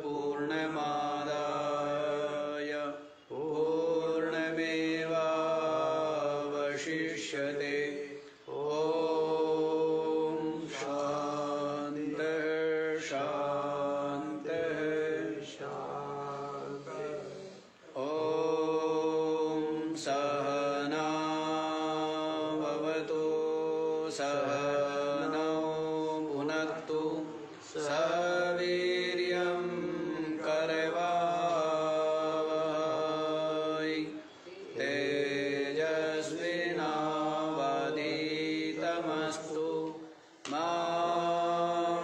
पूर्णमादाय पूर्णमेवावशिष्यते। ॐ शान्तिः शान्तिः शान्तिः। ॐ सहना भवतु सहनौ भुनक्तु सह वीर्यं करवावहै तेजस्विनावधीतमस्तु मा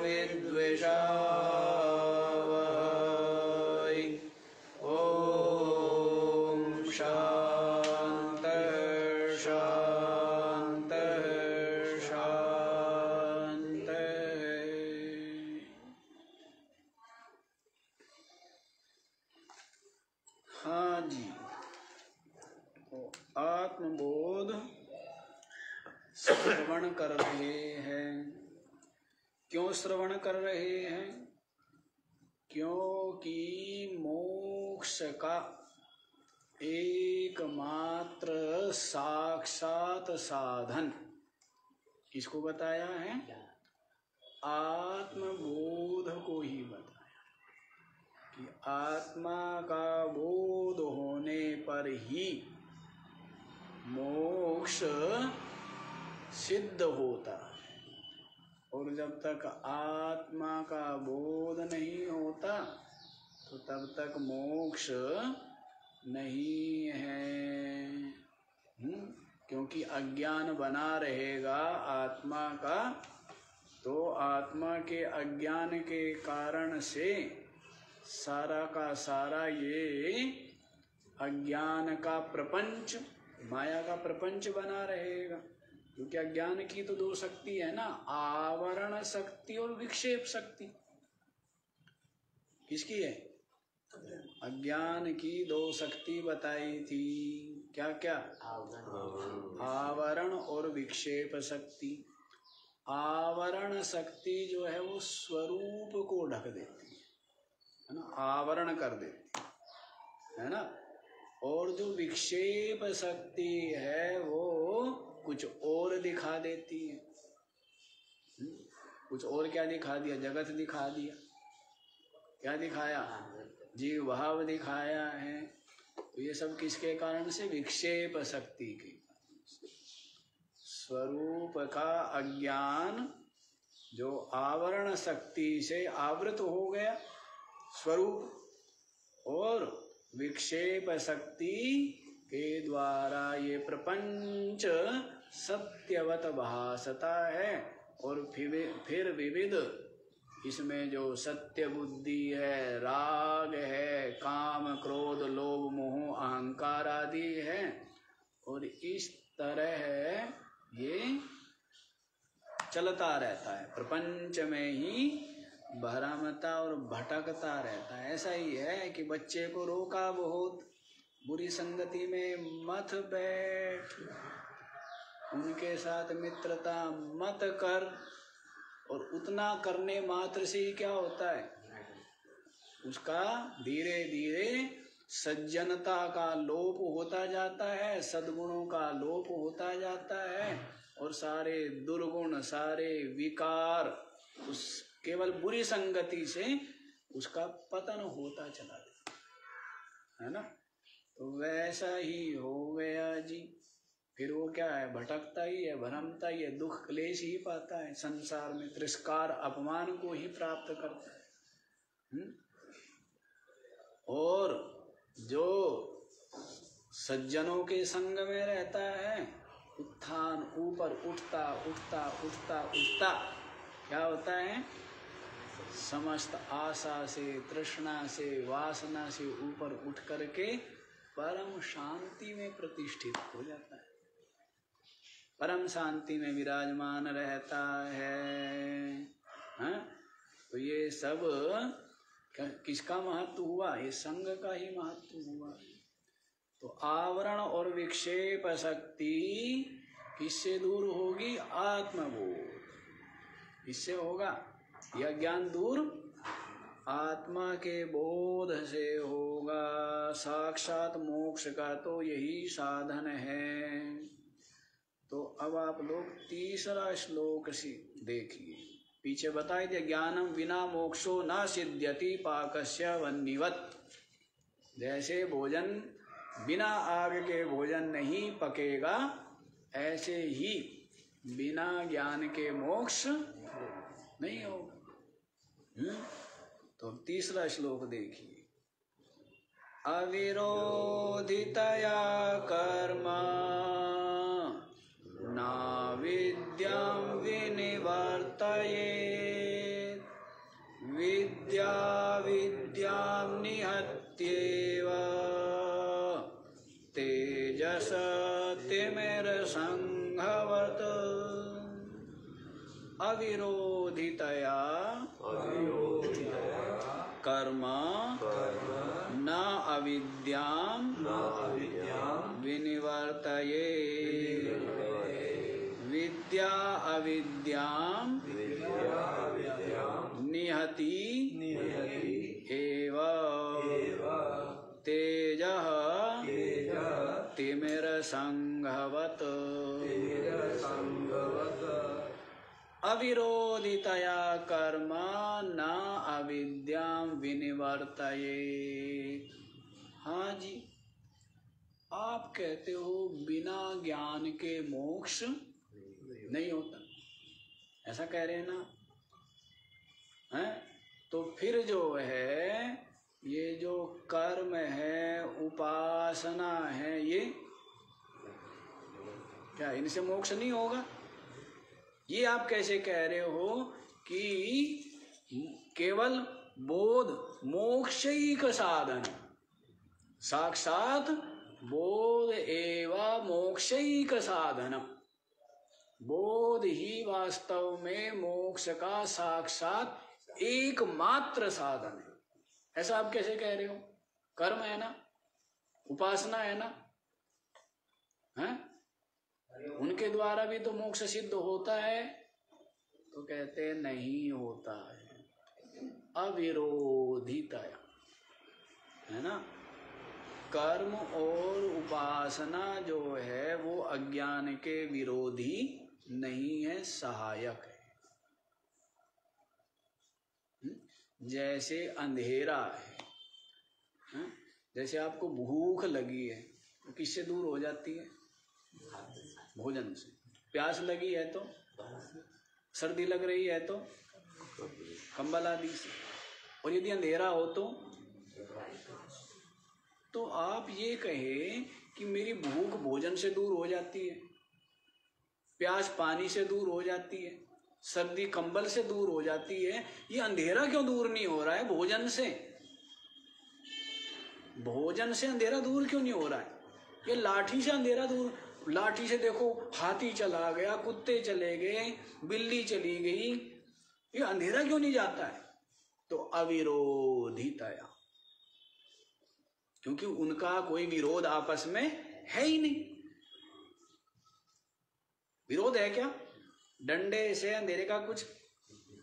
विद्विषावहै। ॐ शान्तिः शान्तिः शान्तिः। हाँ जी, तो आत्मबोध श्रवण कर रहे हैं। क्यों श्रवण कर रहे हैं? क्योंकि मोक्ष का एकमात्र साक्षात साधन किसको बताया है? आत्मबोध को ही बताया कि आत्मा का बोध होने पर ही मोक्ष सिद्ध होता है। और जब तक आत्मा का बोध नहीं होता तो तब तक मोक्ष नहीं है। क्योंकि अज्ञान बना रहेगा आत्मा का, तो आत्मा के अज्ञान के कारण से सारा का सारा ये अज्ञान का प्रपंच, माया का प्रपंच बना रहेगा। क्योंकि अज्ञान की तो दो शक्ति है ना, आवरण शक्ति और विक्षेप शक्ति। किसकी है? अज्ञान की दो शक्ति बताई थी। क्या क्या? आवरण और विक्षेप शक्ति। आवरण शक्ति जो है वो स्वरूप को ढक देती है ना, आवरण कर देती है ना। और जो विक्षेप शक्ति है वो कुछ और दिखा देती है। कुछ और क्या दिखा दिया? जगत दिखा दिया। क्या दिखाया? जीव भाव दिखाया है। तो ये सब किसके कारण से? विक्षेप शक्ति के। स्वरूप का अज्ञान जो आवरण शक्ति से आवृत हो गया स्वरूप, और विक्षेप शक्ति के द्वारा ये प्रपंच सत्यवत भासता है। और फिर विविध इसमें जो सत्य बुद्धि है, राग है, काम क्रोध लोभ मोह अहंकार आदि है, और इस तरह ये चलता रहता है, प्रपंच में ही भ्रमता और भटकता रहता है। ऐसा ही है कि बच्चे को रोका बहुत, बुरी संगति में मत बैठ, उनके साथ मित्रता मत कर। और उतना करने मात्र से ही क्या होता है? उसका धीरे धीरे सज्जनता का लोप होता जाता है, सद्गुणों का लोप होता जाता है, और सारे दुर्गुण, सारे विकार उस केवल बुरी संगति से उसका पतन होता चला जाता है ना। तो वैसा ही हो गया जी। फिर वो क्या है? भटकता ही है, भ्रमता ही है, दुख क्लेश ही पाता है, संसार में तिरस्कार अपमान को ही प्राप्त करता है। और जो सज्जनों के संग में रहता है, उत्थान, ऊपर उठता उठता उठता उठता क्या होता है? समस्त आशा से, तृष्णा से, वासना से ऊपर उठ करके परम शांति में प्रतिष्ठित हो जाता है, परम शांति में विराजमान रहता है। हाँ? तो ये सब किसका महत्व हुआ? ये संग का ही महत्व हुआ। तो आवरण और विक्षेप शक्ति किससे दूर होगी? आत्मबोध। इससे होगा। यह ज्ञान दूर आत्मा के बोध से होगा। साक्षात मोक्ष का तो यही साधन है। तो अब आप लोग तीसरा श्लोक से देखिए। पीछे बताए थे ज्ञानम विना मोक्षो न सिद्ध्यति पाकस्य वह्निवत्। जैसे भोजन बिना आग के भोजन नहीं पकेगा, ऐसे ही बिना ज्ञान के मोक्ष नहीं होगा। तो तीसरा श्लोक देखिए। अविरोधितया कर्म ना विद्यां विनिवर्तयेत्। विद्या विद्यां निहत्येव तेजस तिमिरसंघवत्। अविरोधितया कर्म न अविद्यां विनिवर्तयेत्। विद्या अविद्यां निहति एव तेजः तिमिरसंघवत्। अविरोधितया कर्म न अविद्यां विनिवर्तयेत्। हाँ जी, आप कहते हो बिना ज्ञान के मोक्ष नहीं होता, ऐसा कह रहे हैं ना? हैं? तो फिर जो है ये जो कर्म है, उपासना है, ये क्या इनसे मोक्ष नहीं होगा? ये आप कैसे कह रहे हो कि केवल बोध मोक्षैक साधन, साक्षात बोध एवं मोक्षैक साधन। बोध ही वास्तव में मोक्ष का साक्षात एकमात्र साधन है, ऐसा आप कैसे कह रहे हो? कर्म है ना, उपासना है ना, हैं? उनके द्वारा भी तो मोक्ष सिद्ध होता है। तो कहते हैं नहीं होता है। अविरोधितया, है ना? कर्म और उपासना जो है वो अज्ञान के विरोधी नहीं है, सहायक है। जैसे अंधेरा है, जैसे आपको भूख लगी है तो किससे दूर हो जाती है? भोजन से। प्यास लगी है तो, सर्दी लग रही है तो कंबल आदि से। और यदि अंधेरा हो तो आप ये कहें कि मेरी भूख भोजन से दूर हो जाती है, प्यास पानी से दूर हो जाती है, सर्दी कंबल से दूर हो जाती है, ये अंधेरा क्यों दूर नहीं हो रहा है? भोजन से। भोजन से अंधेरा दूर क्यों नहीं हो रहा है? ये लाठी से अंधेरा दूर, लाठी से देखो हाथी चला गया, कुत्ते चले गए, बिल्ली चली गई, ये अंधेरा क्यों नहीं जाता है? तो अविरोधितया, क्योंकि उनका कोई विरोध आपस में है ही नहीं। विरोध है क्या? डंडे से अंधेरे का कुछ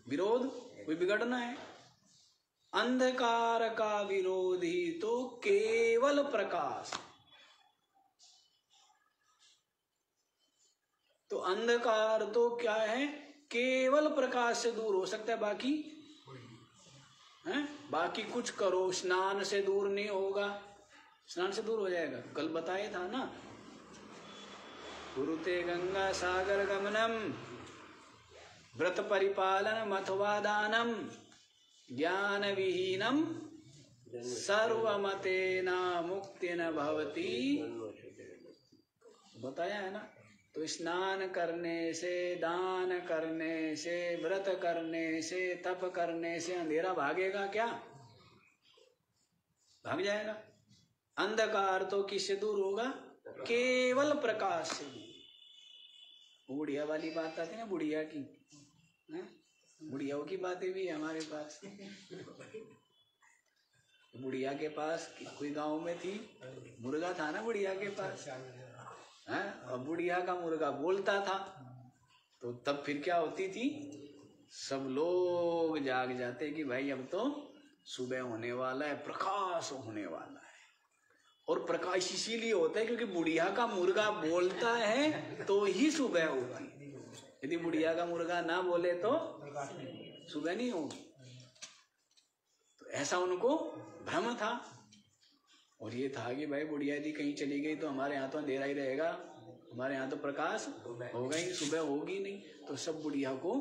विरोध, कोई बिगड़ना है? अंधकार का विरोधी तो केवल प्रकाश। तो अंधकार तो क्या है? केवल प्रकाश से दूर हो सकता है, बाकी है? बाकी कुछ करो, स्नान से दूर नहीं होगा। स्नान से दूर हो जाएगा? कल बताया था ना, कुरुते गंगा सागर गमनम व्रत परिपालन अथवा दानम ज्ञान विहीनम सर्वमतेन मुक्ति न भवति। बताया है ना? तो स्नान करने से, दान करने से, व्रत करने से, तप करने से अंधेरा भागेगा क्या? भाग जाएगा। अंधकार तो किससे दूर होगा? केवल प्रकाश से। बुढ़िया वाली बात आती है ना, बुढ़िया की, बुढ़ियाओं की बातें भी है हमारे पास। बुढ़िया के पास कोई गांव में थी, मुर्गा था ना बुढ़िया के पास, है? और बुढ़िया का मुर्गा बोलता था, तो तब फिर क्या होती थी? सब लोग जाग जाते कि भाई अब तो सुबह होने वाला है, प्रकाश होने वाला है। और प्रकाश इसीलिए होता है क्योंकि बुढ़िया का मुर्गा बोलता है तो ही सुबह होगी। यदि बुढ़िया का मुर्गा ना बोले तो सुबह नहीं होगी। तो ऐसा उनको भ्रम था। और ये था कि भाई बुढ़िया यदि कहीं चली गई तो हमारे यहाँ तो अंधेरा ही रहेगा, हमारे यहाँ तो प्रकाश होगा ही, सुबह होगी नहीं। तो सब बुढ़िया को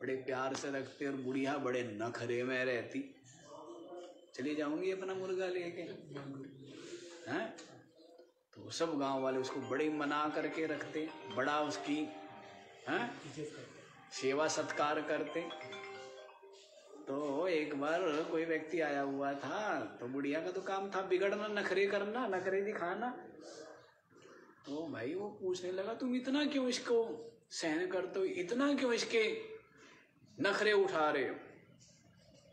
बड़े प्यार से रखते और बुढ़िया बड़े नखरे में रहती। चली जाऊंगी अपना मुर्गा लेके, हैं? तो सब गांव वाले उसको बड़े मना करके रखते, बड़ा उसकी हैं सेवा सत्कार करते। तो एक बार कोई व्यक्ति आया हुआ था, तो बुढ़िया का तो काम था बिगड़ना, नखरे करना, नखरे दिखाना। तो भाई वो पूछने लगा तुम इतना क्यों इसको सहन करते हो, इतना क्यों इसके नखरे उठा रहे हो?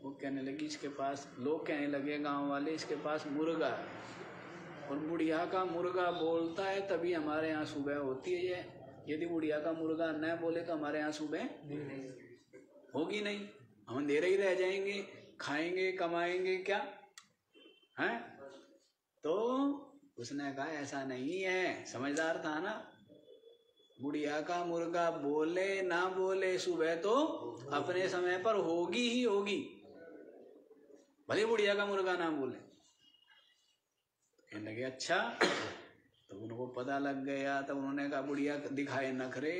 वो कहने लगी इसके पास, लोग कहने लगे गांव वाले, इसके पास मुर्गा है और बुढ़िया का मुर्गा बोलता है तभी हमारे यहाँ सुबह होती है। यदि बुढ़िया का मुर्गा न बोले तो हमारे यहाँ सुबह होगी नहीं, हम अंधेरे ही रह जाएंगे, खाएंगे कमाएंगे क्या हैं? तो उसने कहा ऐसा नहीं है, समझदार था ना। बुढ़िया का मुर्गा बोले ना बोले सुबह तो अपने समय पर होगी ही होगी, भले बुढ़िया का मुर्गा ना बोले। कहने लगे अच्छा। तो उनको पता लग गया। तब उन्होंने कहा बुढ़िया दिखाए नखरे।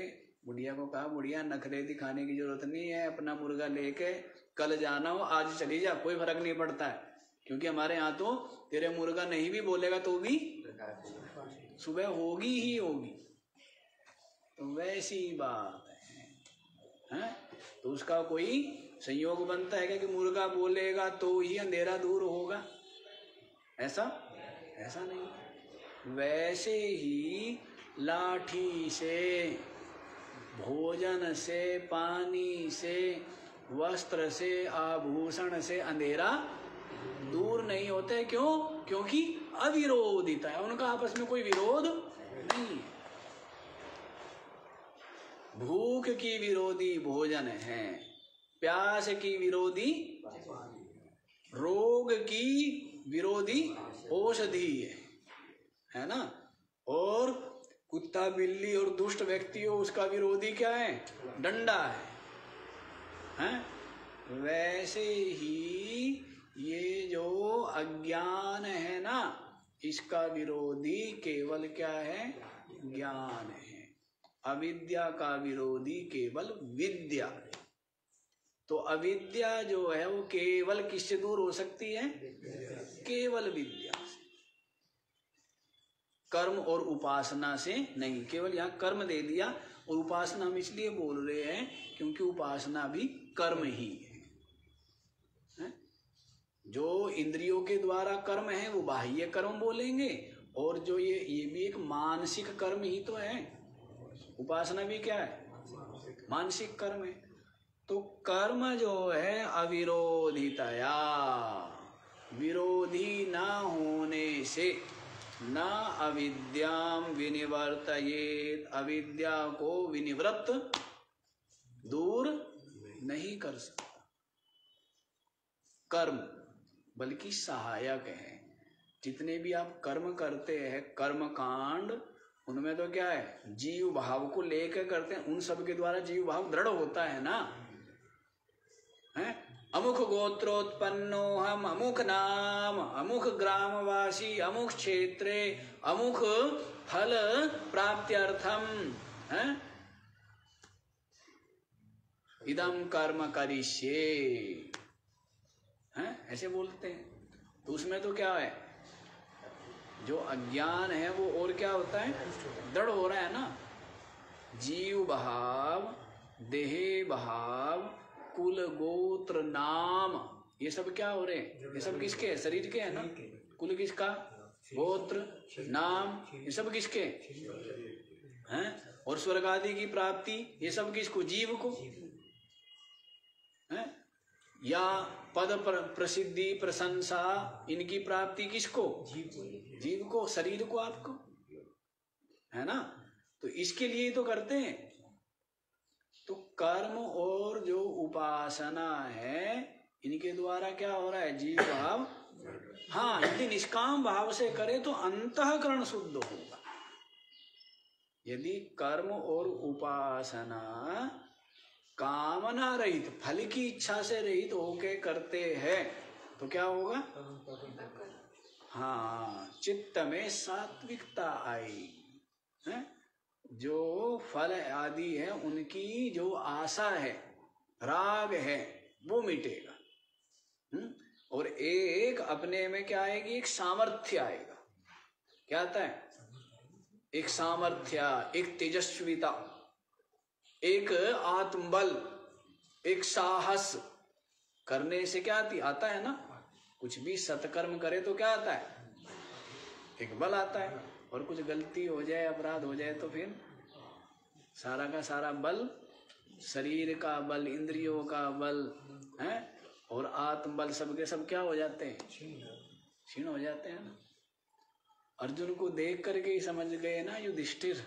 बुढ़िया को कहा बुढ़िया नखरे दिखाने की जरूरत नहीं है, अपना मुर्गा लेके कल जाना हो आज चली जा, कोई फर्क नहीं पड़ता है, क्योंकि हमारे यहाँ तो तेरे मुर्गा नहीं भी बोलेगा तो भी सुबह होगी ही होगी। तो वैसी बात है? तो उसका कोई संयोग बनता है क्या कि मुर्गा बोलेगा तो ही अंधेरा दूर होगा? ऐसा नहीं। वैसे ही लाठी से, भोजन से, पानी से, वस्त्र से, आभूषण से अंधेरा दूर नहीं होते। क्यों? क्योंकि अविरोधिता है, उनका आपस में कोई विरोध नहीं है। भूख की विरोधी भोजन है, प्यास की विरोधी, रोग की विरोधी औषधि है ना। और कुत्ता बिल्ली और दुष्ट व्यक्ति हो उसका विरोधी क्या है? डंडा है? वैसे ही ये जो अज्ञान है ना, इसका विरोधी केवल क्या है? ज्ञान है। अविद्या का विरोधी केवल विद्या। तो अविद्या जो है वो केवल किससे दूर हो सकती है? केवल विद्या से, कर्म और उपासना से नहीं। केवल यहाँ कर्म दे दिया और उपासना हम इसलिए बोल रहे हैं क्योंकि उपासना भी कर्म ही है? जो इंद्रियों के द्वारा कर्म है वो बाह्य कर्म बोलेंगे, और जो ये भी एक मानसिक कर्म ही तो है। उपासना भी क्या है? मानसिक कर्म है। तो कर्म जो है अविरोधितया, विरोधी ना होने से न अविद्याम विनिवर्तयेत, अविद्या को विनिवृत्त दूर नहीं कर सकता कर्म, बल्कि सहायक है। जितने भी आप कर्म करते हैं, कर्म कांड, उनमें तो क्या है? जीव भाव को लेकर करते हैं, उन सब के द्वारा जीव भाव दृढ़ होता है ना। है? अमुक गोत्रोत्पन्नो हम, अमुक नाम, अमुक ग्रामवासी, अमुक क्षेत्रे, अमुक फल प्राप्त्यर्थम है इदम कर्म करिष्ये, हैं? ऐसे बोलते हैं। तो उसमें तो क्या है? जो अज्ञान है वो और क्या होता है? दृढ़ हो रहा है ना। जीव भाव, देह भाव, कुल गोत्र नाम, ये सब क्या हो रहे हैं? ये सब किसके? शरीर के है ना। कुल किसका? गोत्र, नाम, ये सब किसके हैं? और स्वर्ग आदि की प्राप्ति, ये सब किसको? जीव को है? या पद प्रसिद्धि प्रशंसा, इनकी प्राप्ति किसको? जीव को, शरीर को, आपको, है ना। तो इसके लिए तो करते हैं। तो कर्म और जो उपासना है, इनके द्वारा द्वारा क्या हो रहा है? जीव भाव। हाँ, यदि निष्काम भाव से करे तो अंतःकरण शुद्ध होगा। यदि कर्म और उपासना कामना रहित, फल की इच्छा से रहित होके करते हैं तो क्या होगा? हाँ, चित्त में सात्विकता आएगी है? जो फल आदि है उनकी जो आशा है, राग है, वो मिटेगा। और एक अपने में क्या आएगी? एक सामर्थ्य आएगा। क्या आता है? एक सामर्थ्य, एक तेजस्विता, एक आत्मबल, एक साहस। करने से क्या आता है ना? कुछ भी सत्कर्म करे तो क्या आता है? एक बल आता है। और कुछ गलती हो जाए, अपराध हो जाए तो फिर सारा का सारा बल, शरीर का बल, इंद्रियों का बल है और आत्मबल सबके सब क्या हो जाते हैं? क्षीण हो जाते हैं ना। अर्जुन को देख करके ही समझ गए ना युधिष्ठिर।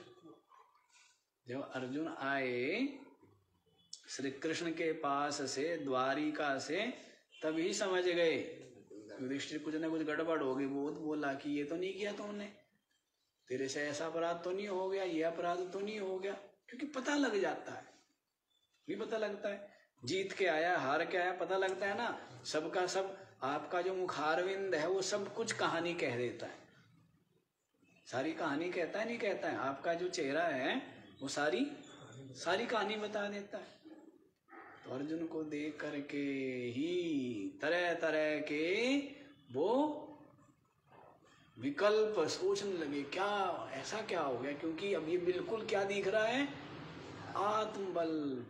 जब अर्जुन आए श्री कृष्ण के पास से, द्वारिका से, तभी समझ गए युधिष्ठिर कुछ ना कुछ गड़बड़ हो गई। बहुत बोला कि ये तो नहीं किया तुमने, तेरे से ऐसा अपराध तो नहीं हो गया, ये अपराध तो नहीं हो गया। क्योंकि पता लग जाता है, नहीं पता लगता है। जीत के आया, हार के आया, पता लगता है ना। सबका सब आपका जो मुखारविंद है वो सब कुछ कहानी कह देता है। सारी कहानी कहता है, नहीं कहता है? आपका जो चेहरा है वो सारी कहानी बता देता है। तो अर्जुन को देख करके ही तरह तरह के वो विकल्प सोचने लगे, क्या ऐसा क्या हो गया? क्योंकि अब ये बिल्कुल क्या दिख रहा है? आत्मबल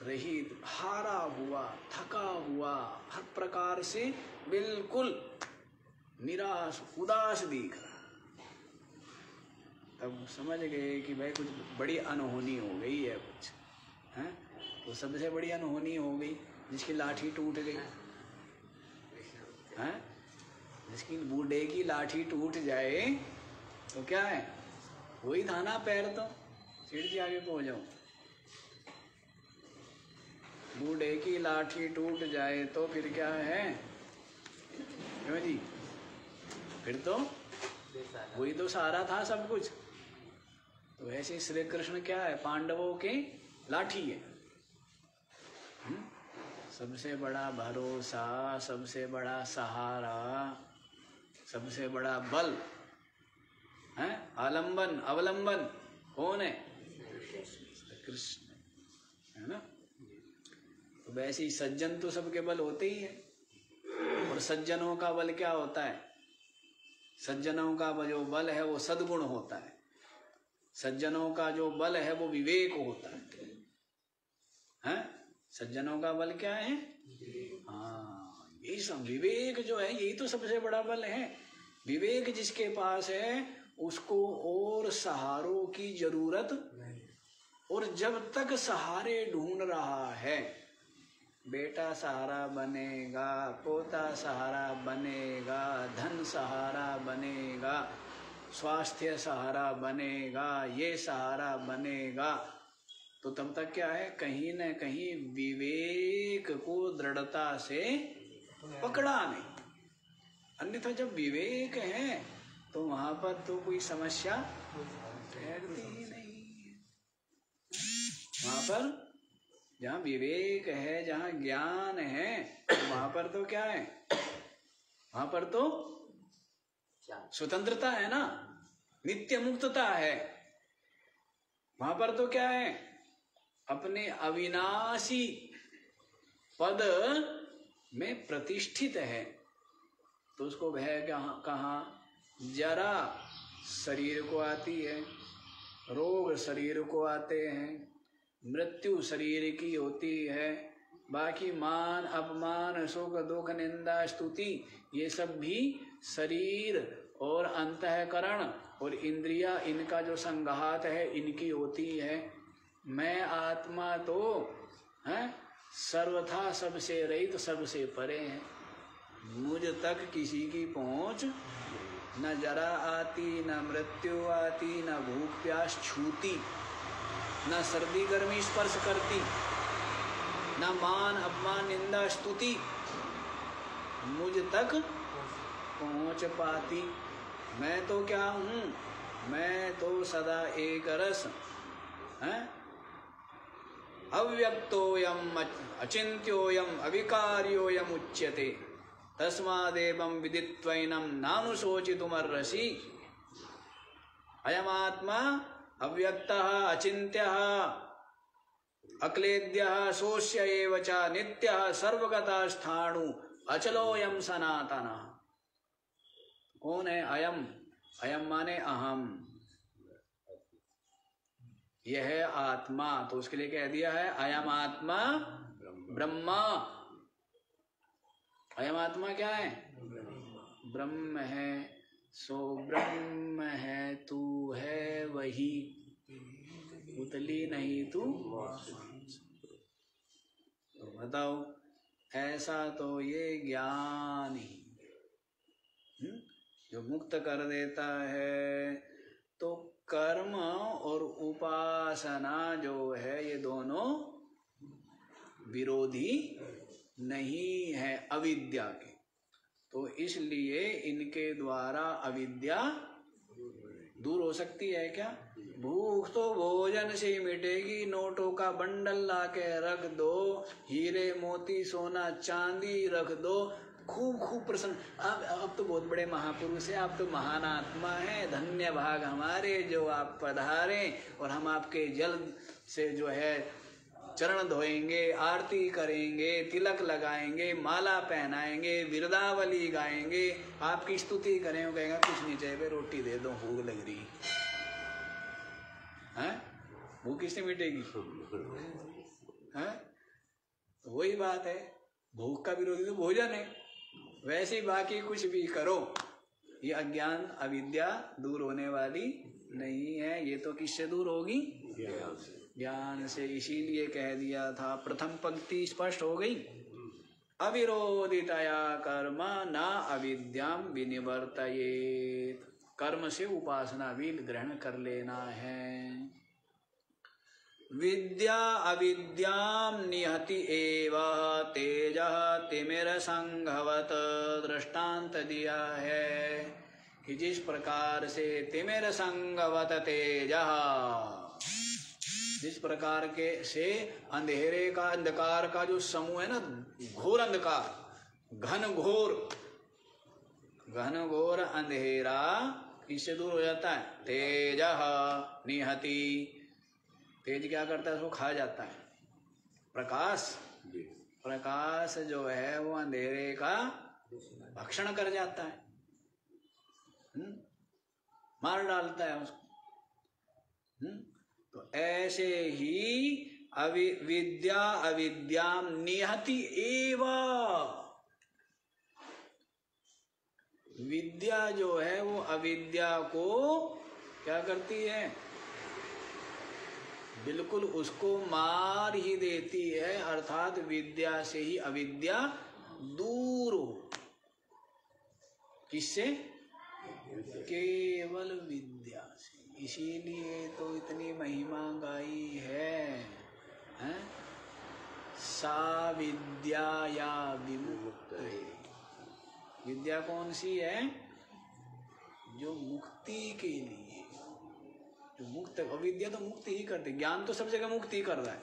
रहित, हारा हुआ, थका हुआ, हर प्रकार से बिल्कुल निराश, उदास दिख रहा। तब समझ गए कि भाई कुछ बड़ी अनहोनी हो गई है कुछ है। तो सबसे बड़ी अनहोनी हो गई जिसकी लाठी टूट गई है। जिसकी बूढ़े की लाठी टूट जाए तो क्या है? वही था ना पैर। तो सीढ़ी जी आगे को हो जाओ। बूढ़े की लाठी टूट जाए तो फिर क्या है? क्यों जी? फिर तो वही तो सारा था सब कुछ। तो ऐसे श्री कृष्ण क्या है? पांडवों के लाठी है। सबसे बड़ा भरोसा, सबसे बड़ा सहारा, सबसे बड़ा बल है, आलंबन, अवलंबन कौन है? कृष्ण है ना। तो वैसे ही सज्जन तो सबके बल होते ही है। और सज्जनों का बल क्या होता है? सज्जनों का जो बल है वो सद्गुण होता है। सज्जनों का जो बल है वो विवेक होता है? सज्जनों का बल क्या है? हाँ, यही सब विवेक जो है, यही तो सबसे बड़ा बल है। विवेक जिसके पास है उसको और सहारों की जरूरत नहीं। और जब तक सहारे ढूंढ रहा है, बेटा सहारा बनेगा, पोता सहारा बनेगा, धन सहारा बनेगा, स्वास्थ्य सहारा बनेगा, ये सहारा बनेगा, तो तब तक क्या है? कहीं न कहीं विवेक को दृढ़ता से पकड़ा नहीं। अन्यथा जब विवेक है तो वहां पर तो कोई समस्या ठहरती ही नहीं है। वहां पर जहाँ विवेक है, जहाँ ज्ञान है, वहां पर तो क्या है? वहां पर तो स्वतंत्रता है ना, नित्य मुक्तता है। वहां पर तो क्या है? अपने अविनाशी पद में प्रतिष्ठित है। तो उसको भय कहाँ? जरा शरीर को आती है, रोग शरीर को आते हैं, मृत्यु शरीर की होती है, बाकी मान अपमान सुख दुख निंदा स्तुति ये सब भी शरीर और अंतःकरण और इंद्रिया, इनका जो संघात है इनकी होती है। मैं आत्मा तो है सर्वथा सबसे रहित, सबसे परे है। मुझ तक किसी की पहुंच न जरा आती, न मृत्यु आती, न भूख प्यास छूती, न सर्दी गर्मी स्पर्श करती, न मान अपमान निंदा स्तुति, मुझ तक पहुँच पाती। मैं तो क्या हूँ, मैं तो सदा एक रस है, अव्यक्तोयम अचिन्त्योयम अविकार्योयम उच्यते तस्मादेवं विदित्वैनं नानुशोचितुमर्हसि। अयमात्मा अव्यक्तः अचिन्त्यः अक्लेद्यः सोऽस्य एव च नित्यः सर्वगतः स्थाणु अचलोऽयं सनातनः। कौन है अयम? अयम माने अहम, यह है आत्मा। तो उसके लिए कह दिया है अयम आत्मा ब्रह्मा। अयम आत्मा क्या है? ब्रह्म है। सो ब्रह्म है, तू है वही, उतली नहीं तू। तो बताओ, ऐसा तो ये ज्ञान ही जो मुक्त कर देता है। तो कर्म और उपासना जो है ये दोनों विरोधी नहीं है अविद्या के। तो इसलिए इनके द्वारा अविद्या दूर हो सकती है क्या? भूख तो भोजन से ही मिटेगी। नोटों का बंडल ला के रख दो, हीरे मोती सोना चांदी रख दो, खूब खूब प्रसन्न। अब तो बहुत बड़े महापुरुष है, आप तो महान आत्मा है, धन्य भाग हमारे जो आप पधारे और हम आपके जल से जो है चरण धोएंगे, आरती करेंगे, तिलक लगाएंगे, माला पहनाएंगे, विरदावली गाएंगे, आपकी स्तुति करें। वो कहेगा कुछ नहीं चाहिए, रोटी दे दो, भूख लग रही है। भूख किससे मिटेगी? है? तो वही बात है, भूख का विरोधी तो भोजन है। वैसे ही बाकी कुछ भी करो, ये अज्ञान अविद्या दूर होने वाली नहीं है। ये तो किससे दूर होगी? ज्ञान से। इसीलिए कह दिया था, प्रथम पंक्ति स्पष्ट हो गई। अविरोधितया कर्म न अविद्याम विनिवर्तयेत। कर्म से उपासना भी ग्रहण कर लेना है। विद्या अविद्याम निहति एव तेजः तिमिर संघवत। दृष्टांत दिया है कि जिस प्रकार से तिमिर संघवत तेजः, जिस प्रकार के से अंधेरे का, अंधकार का जो समूह है ना, घोर अंधकार, घन घोर अंधेरा इससे दूर हो जाता है। तेजः निहति, तेज क्या करता है? उसको खा जाता है। प्रकाश जो है वो अंधेरे का भक्षण कर जाता है, मार डालता है उसको। तो ऐसे ही विद्या अविद्याम निहति एव। विद्या जो है वो अविद्या को क्या करती है? बिल्कुल उसको मार ही देती है। अर्थात विद्या से ही अविद्या दूर हो। किससे? केवल विद्या से। इसीलिए तो इतनी महिमा गाई है, सा विद्या या विमुक्त। विद्या कौन सी है? जो मुक्ति के लिए, जो मुक्त। अविद्या तो मुक्त ही करती, ज्ञान तो सब जगह मुक्त ही कर रहा है।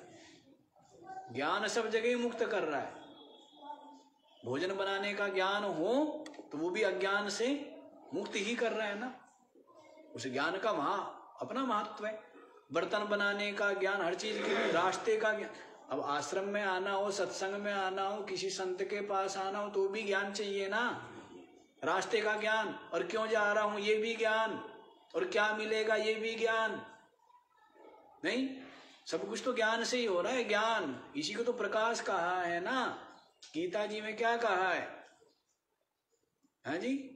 ज्ञान सब जगह ही मुक्त कर रहा है। भोजन बनाने का ज्ञान हो तो वो भी अज्ञान से मुक्त ही कर रहा है ना। उस ज्ञान का वहां अपना महत्व है। बर्तन बनाने का ज्ञान, हर चीज के लिए रास्ते का ज्ञान। अब आश्रम में आना हो, सत्संग में आना हो, किसी संत के पास आना हो तो भी ज्ञान चाहिए ना, रास्ते का ज्ञान। और क्यों जा रहा हूं ये भी ज्ञान, और क्या मिलेगा ये भी ज्ञान। नहीं, सब कुछ तो ज्ञान से ही हो रहा है। ज्ञान, इसी को तो प्रकाश कहा है ना। गीता जी में क्या कहा है? हाँ जी,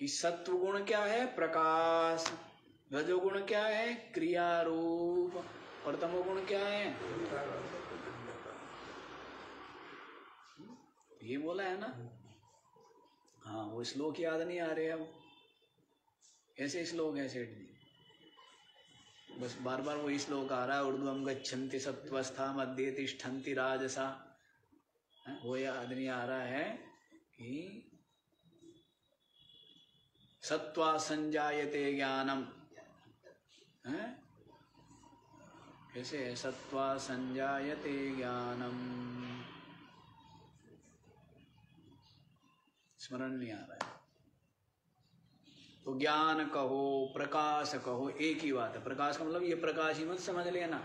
कि सत्व गुण क्या है? प्रकाश। रजोगुण क्या है? क्रिया रूप। और तमोगुण क्या है? ये बोला है ना। हाँ, वो श्लोक याद नहीं आ रहे अब। ऐसे श्लोक है सेठ जी, बस बार बार वही श्लोक आ रहा है। ऊर्ध्वं गच्छन्ति सत्वस्था मध्ये तिष्ठन्ति राजसा, वो याद नहीं आ रहा है कि सत्वा संजायते ज्ञानम है, कैसे है? सत्वा संजायते ज्ञानम, स्मरण नहीं आ रहा है। तो ज्ञान कहो, प्रकाश कहो, एक ही बात है। प्रकाश का मतलब ये प्रकाश ही मत समझ लेना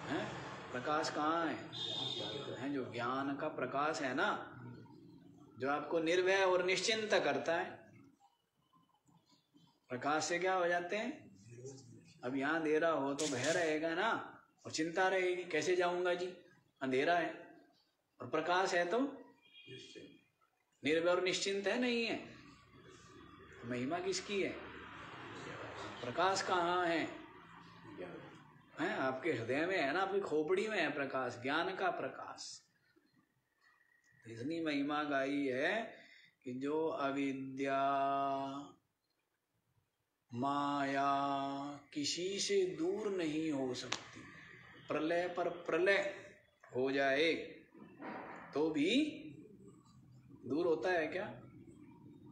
है। प्रकाश कहाँ है? जो ज्ञान का प्रकाश है ना, जो आपको निर्भय और निश्चिंत करता है। प्रकाश से क्या हो जाते हैं? अब यहाँ अंधेरा हो तो भय रहेगा ना, और चिंता रहेगी, कैसे जाऊंगा जी, अंधेरा है। और प्रकाश है तो निर्भय और निश्चिंत है, नहीं है? महिमा किसकी है? प्रकाश कहाँ है? आपके हृदय में है ना, आपकी खोपड़ी में है प्रकाश, ज्ञान का प्रकाश। इतनी महिमा गाई है कि जो अविद्या माया किसी से दूर नहीं हो सकती। प्रलय पर प्रलय हो जाए तो भी दूर होता है क्या?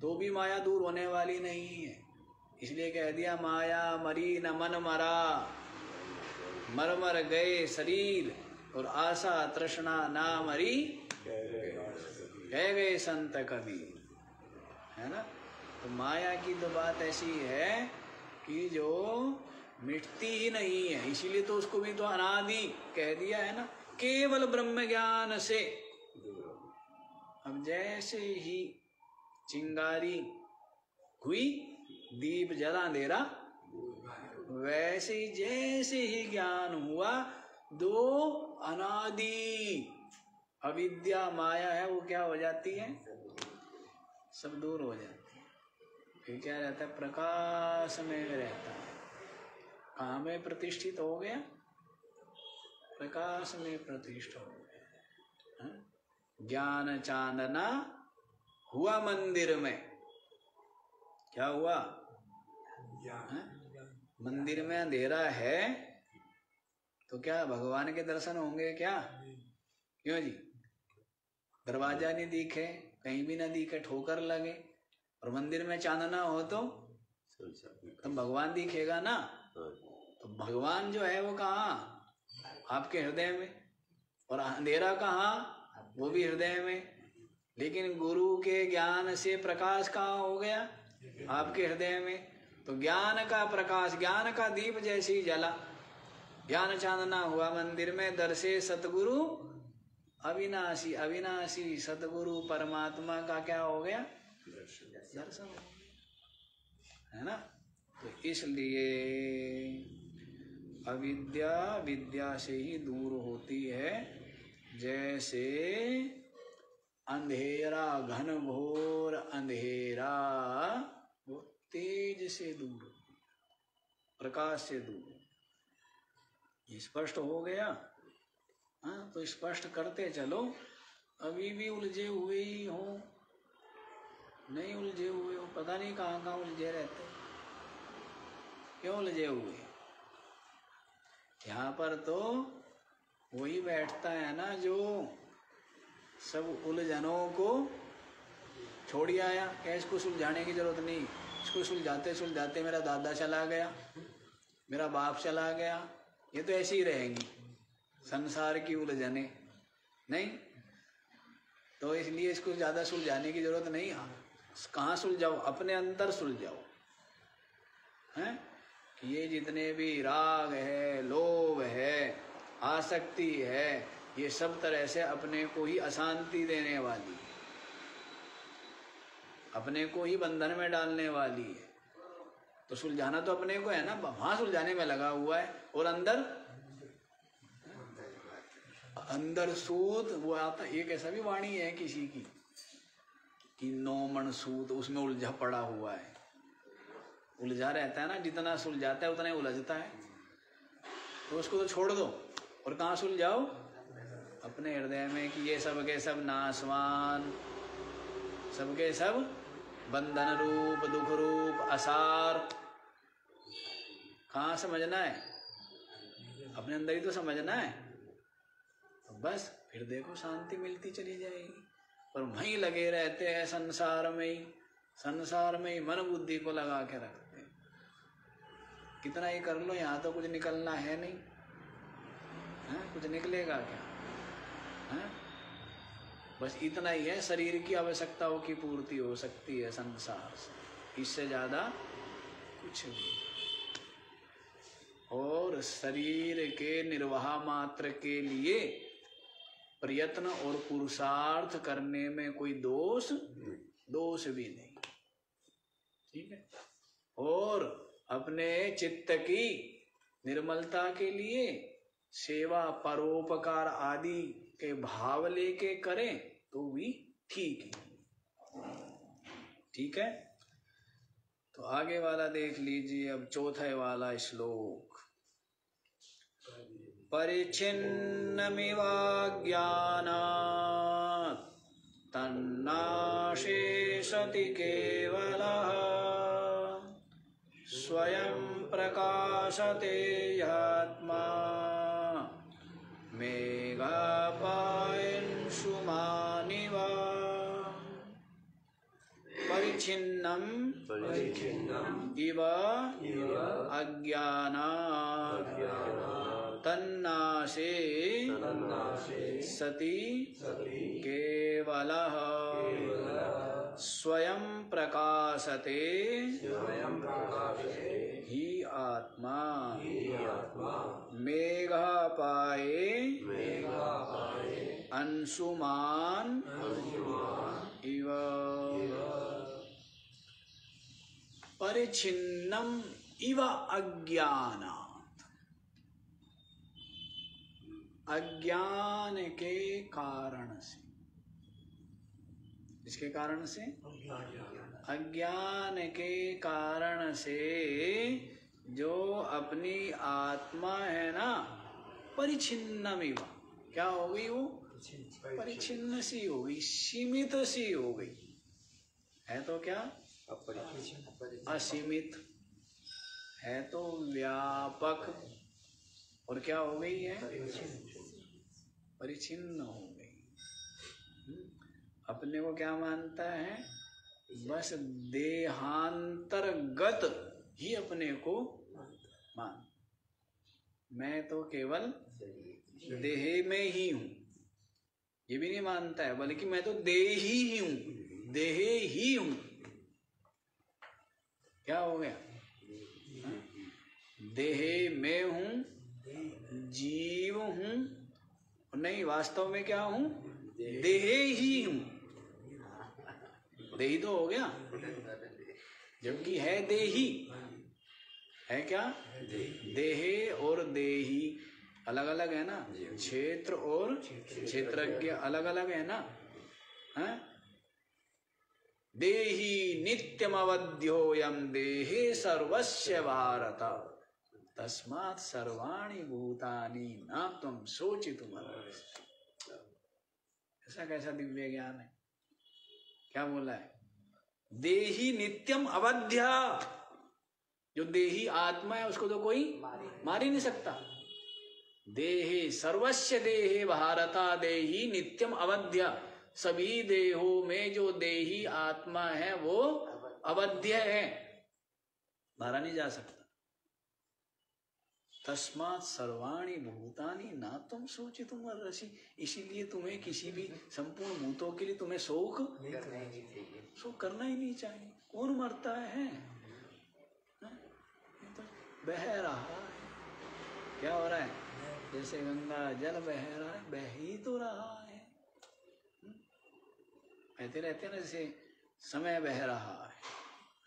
तो भी माया दूर होने वाली नहीं है। इसलिए कह दिया माया मरी न मन मरा, मर मर गए शरीर और आशा तृष्णा ना मरी, कह गए संत कबीर, है ना। तो माया की तो बात ऐसी है कि जो मिटती ही नहीं है, इसीलिए तो उसको भी तो अनादि कह दिया है ना। केवल ब्रह्म ज्ञान से, अब जैसे ही चिंगारी हुई, दीप जला अंधेरा, वैसे ही जैसे ही ज्ञान हुआ, दो अनादि अविद्या माया है वो क्या हो जाती है? सब दूर हो जाती है। फिर क्या रहता है? प्रकाश में रहता है। कहाँ में प्रतिष्ठित हो गया? प्रकाश में प्रतिष्ठित हो गया। ज्ञान चांदना हुआ मंदिर में। क्या हुआ? मंदिर में अंधेरा है तो क्या भगवान के दर्शन होंगे क्या? क्यों जी? दरवाजा नहीं दिखे, कहीं भी ना दिखे, ठोकर लगे, और मंदिर में चांदना हो तो भगवान दिखेगा ना। तो भगवान जो है वो कहाँ? आपके हृदय में। और अंधेरा कहाँ? वो भी हृदय में। लेकिन गुरु के ज्ञान से प्रकाश कहाँ हो गया? आपके हृदय में। तो ज्ञान का प्रकाश, ज्ञान का दीप जैसे ही जला, ज्ञान चांदना हुआ मंदिर में, दर्शे सतगुरु अविनाशी, अविनाशी सतगुरु परमात्मा का क्या हो गया? दर्शन हो गया, है ना। तो इसलिए अविद्या विद्या से ही दूर होती है। जैसे अंधेरा, घन घोर अंधेरा वो तेज से दूर, प्रकाश से दूर। ये स्पष्ट हो गया? हाँ, तो स्पष्ट करते चलो। अभी भी उलझे हुए ही हो, नहीं उलझे हुए हो, पता नहीं कहाँ कहाँ उलझे रहते। क्यों उलझे हुए? यहाँ पर तो वही बैठता है ना जो सब उलझनों को छोड़ आया। क्या इसको सुलझाने की जरूरत नहीं? इसको सुलझाते सुलझाते मेरा दादा चला गया, मेरा बाप चला गया, ये तो ऐसी ही रहेंगी संसार की उलझने, नहीं। तो इसलिए इसको ज्यादा सुलझाने की जरूरत नहीं। कहाँ सुलझाओ? अपने अंदर सुलझाओ, हैं? कि ये जितने भी राग है, लोभ है, आसक्ति है, ये सब तरह से अपने को ही अशांति देने वाली, अपने को ही बंधन में डालने वाली है। तो सुलझाना तो अपने को है ना, वहां सुलझाने में लगा हुआ है। और अंदर अंदर सूत वो आता। एक ऐसा भी वाणी है किसी की कि नौमन सूत, उसमें उलझा पड़ा हुआ है, उलझा रहता है ना। जितना सुलझाता है उतना ही उलझता है। तो उसको तो छोड़ दो और कहाँ सुलझाओ? अपने हृदय में कि ये सब के सब नाशवान, सबके सब बंधन रूप, दुख रूप, असार। कहाँ समझना है? अपने अंदर ही तो समझना है। तो बस फिर देखो शांति मिलती चली जाएगी। पर वहीं लगे रहते हैं संसार में ही मन बुद्धि को लगा के रखते हैं। कितना ही कर लो, यहाँ तो कुछ निकलना है नहीं, है? कुछ निकलेगा क्या? है? बस इतना ही है, शरीर की आवश्यकताओं की पूर्ति हो सकती है संसार से, इससे ज्यादा कुछ नहीं। और शरीर के निर्वाह मात्र के लिए प्रयत्न और पुरुषार्थ करने में कोई दोष भी नहीं, ठीक है। और अपने चित्त की निर्मलता के लिए सेवा परोपकार आदि के भाव लेके करें तो भी ठीक है। तो आगे वाला देख लीजिए, अब चौथे वाला श्लोक। परिच्छिन्नमिवाज्ञानात् तन्नाशेषति केवलः स्वयं प्रकाशते आत्मा मेघापायंशुमानिव। परिच्छिन्नम इव अज्ञानात् तन्नाशे सति केवलः स्वयं प्रकाशते ही आत्मा मेघापाये अंशुमान इव। परिच्छिन्नम इव अज्ञानात्, अज्ञान के कारण से। इसके कारण से, अज्ञान के कारण से जो अपनी आत्मा है ना, परिच्छिन्नमिव, क्या हो गई वो? परिच्छिन्न सी हो गई, सीमित सी हो गई है। तो क्या? असीमित है, तो व्यापक। और क्या हो गई है? परिच्छिन्न हो गई। अपने को क्या मानता है? बस देहांतर्गत ही अपने को मान, मैं तो केवल देह में ही हूं, ये भी नहीं मानता है, बल्कि मैं तो देही ही हूं, देह ही हूं। क्या हो गया? देह में हूं, जीव हूं, नहीं वास्तव में क्या हूं? देह ही हूं। देही तो हो गया, जबकि है देही, है क्या? देह और देही अलग अलग है ना, क्षेत्र और क्षेत्रज्ञ अलग अलग है ना। है? देही नित्यम अवध्योयम देहे सर्वस्य भारत तस्मात् सर्वाणि भूतानि न त्वं शोचितुमर्हसि। ऐसा कैसा दिव्य ज्ञान है? क्या बोला है? देही नित्यम अवध्य, जो देही आत्मा है उसको तो कोई मार ही नहीं सकता। देहे सर्वस्य देहे भारता देही नित्यम अवध्य, सभी देहों में जो देही आत्मा है वो अवध्य है, मारा नहीं जा सकता। तस्मात् सर्वाणि भूतानि न त्वं शोचितुमर्हसि, इसीलिए तुम्हें किसी भी संपूर्ण भूतों के लिए तुम्हें शोक करना ही नहीं चाहिए। कौन मरता है? तो बह रहा है। क्या हो रहा है? जैसे गंगा जल बह रहा है, बह ही तो रहा है। कहते रहते हैं ना, जैसे समय बह रहा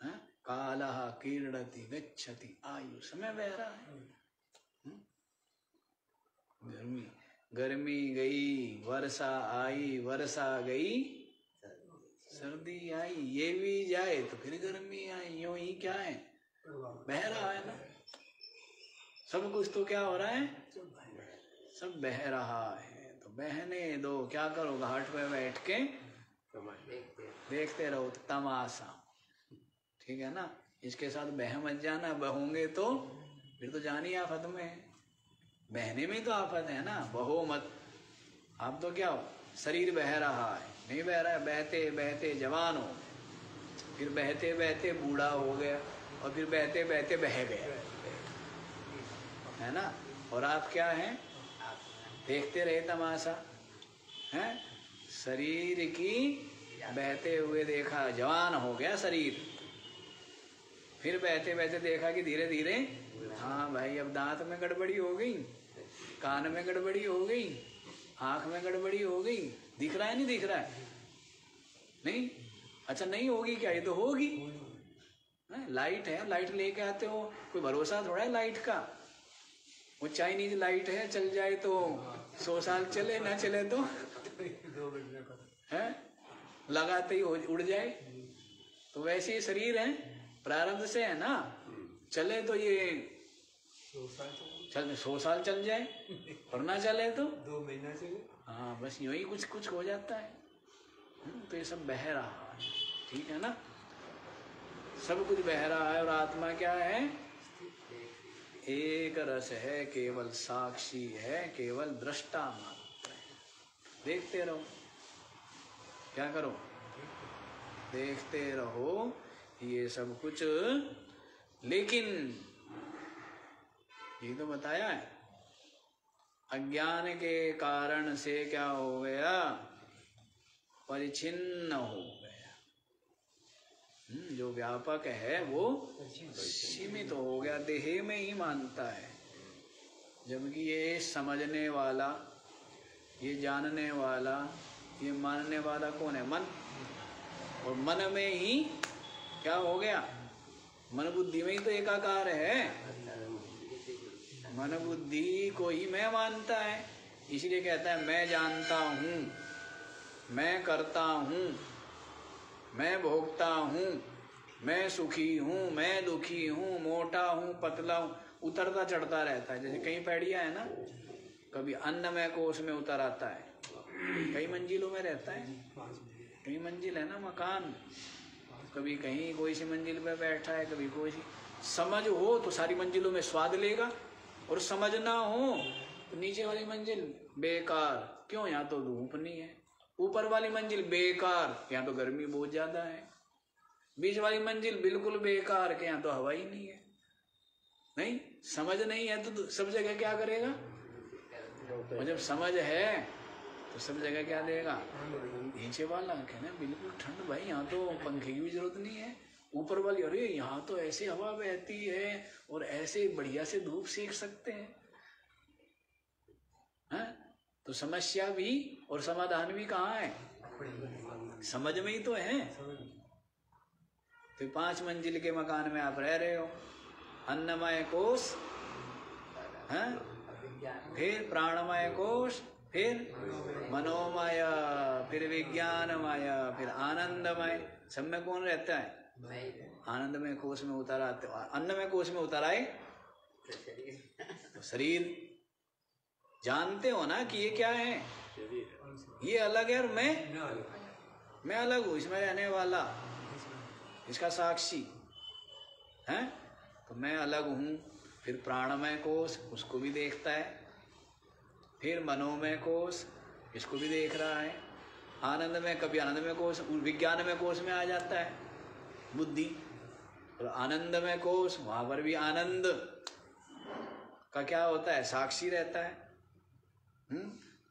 है, कालः क्रीडति गच्छति आयु, समय बह रहा है। गर्मी गई, वर्षा आई, वर्षा गई, सर्दी आई, ये भी जाए तो फिर गर्मी आई, यूं ही क्या है? बह रहा है ना। सब कुछ तो क्या हो रहा है? सब बह रहा है। तो बहने दो, क्या करो? घाट पे बैठ के देखते रहो तमाशा, ठीक है ना। इसके साथ बह मत जाना, बहोगे तो फिर तो जानी आफत में है। बहने में तो आफत है ना, बहो मत। आप तो क्या हो? शरीर बह रहा है, नहीं बह रहा है, बहते बहते जवान हो, फिर बहते बहते बूढ़ा हो गया, और फिर बहते बहते बह गया, है ना। और आप क्या हैं? देखते रहे तमाशा, हैं? शरीर की बहते हुए देखा, जवान हो गया शरीर, फिर बहते बहते देखा कि धीरे धीरे, हाँ भाई अब दांत में गड़बड़ी हो गई, कान में गड़बड़ी हो गई, आंख में गड़बड़ी हो गई, दिख रहा है नहीं दिख रहा है? नहीं, अच्छा नहीं होगी क्या? ये तो होगी। लाइट है, लाइट लेके आते हो, कोई भरोसा थोड़ा है लाइट का। वो चाइनीज लाइट है, चल जाए तो 100 साल चले, ना चले तो है लगाते ही उड़ जाए। तो वैसे ही शरीर है, प्रारब्ध से है ना, चले तो ये 100 साल चल जाए, और ना चले तो 2 महीना चले। हाँ, बस यही कुछ कुछ हो जाता है। तो ये सब बह रहा है, ठीक है ना, सब कुछ बह रहा है। और आत्मा क्या है? एक रस है, केवल साक्षी है, केवल दृष्टा मात्र है। देखते रहो, क्या करो? देखते रहो ये सब कुछ। लेकिन ये तो बताया है, अज्ञान के कारण से क्या हो गया? परिचिन्न हो गया। जो व्यापक है वो सीमित हो गया, देह में ही मानता है। जबकि ये समझने वाला, ये जानने वाला, ये मानने वाला कौन है? मन। और मन में ही क्या हो गया? मन बुद्धि में ही तो एकाकार है। मन बुद्धि को ही मैं मानता है, इसलिए कहता है मैं जानता हूँ, मैं करता हूँ, मैं भोगता हूँ, मैं सुखी हूँ, मैं दुखी हूँ, मोटा हूँ, पतला हूँ, उतरता चढ़ता रहता है। जैसे कई पैड़िया है ना, कभी अन्नमय कोष में उतर आता है, कई मंजिलों में रहता है, कई मंजिल है ना मकान, कभी कहीं कोई सी मंजिल पे बैठा है, कभी कोई सी। समझ हो तो सारी मंजिलों में स्वाद लेगा, और समझ ना हो तो नीचे वाली मंजिल बेकार। क्यों? यहाँ तो धूप नहीं है। ऊपर वाली मंजिल बेकार, यहाँ तो गर्मी बहुत ज्यादा है। बीच वाली मंजिल बिल्कुल बेकार, के यहाँ तो हवा ही नहीं है। नहीं, समझ नहीं है तो सब जगह क्या करेगा? और जब समझ है तो सब जगह क्या देगा? नीचे वाला कहना बिल्कुल ठंड, भाई यहाँ तो पंखे की भी जरूरत नहीं है। ऊपर वाली, अरे यहाँ तो ऐसे हवा बहती है और ऐसे बढ़िया से धूप सेक सकते हैं। तो समस्या भी और समाधान भी कहाँ है? समझ में ही तो है। तो 5 मंजिल के मकान में आप रह रहे हो, अन्नमय कोश, फिर प्राणमय कोश, फिर मनोमय, फिर विज्ञानमय, फिर आनंदमय। सब में कौन रहता है? आनंदमय कोश में उतर आते, अन्नमय कोश में उतर आए तो शरीर। जानते हो ना कि ये क्या है? ये अलग है और मैं अलग हूँ, इसमें रहने वाला, इसका साक्षी है। तो मैं अलग हूँ। फिर प्राणमय कोश, उसको भी देखता है। फिर मनोमय कोश, इसको भी देख रहा है। आनंदमय, कभी आनंदमय कोश, विज्ञानमय कोश में आ जाता है बुद्धि, और आनंदमय कोश, वहां पर भी आनंद का क्या होता है? साक्षी रहता है।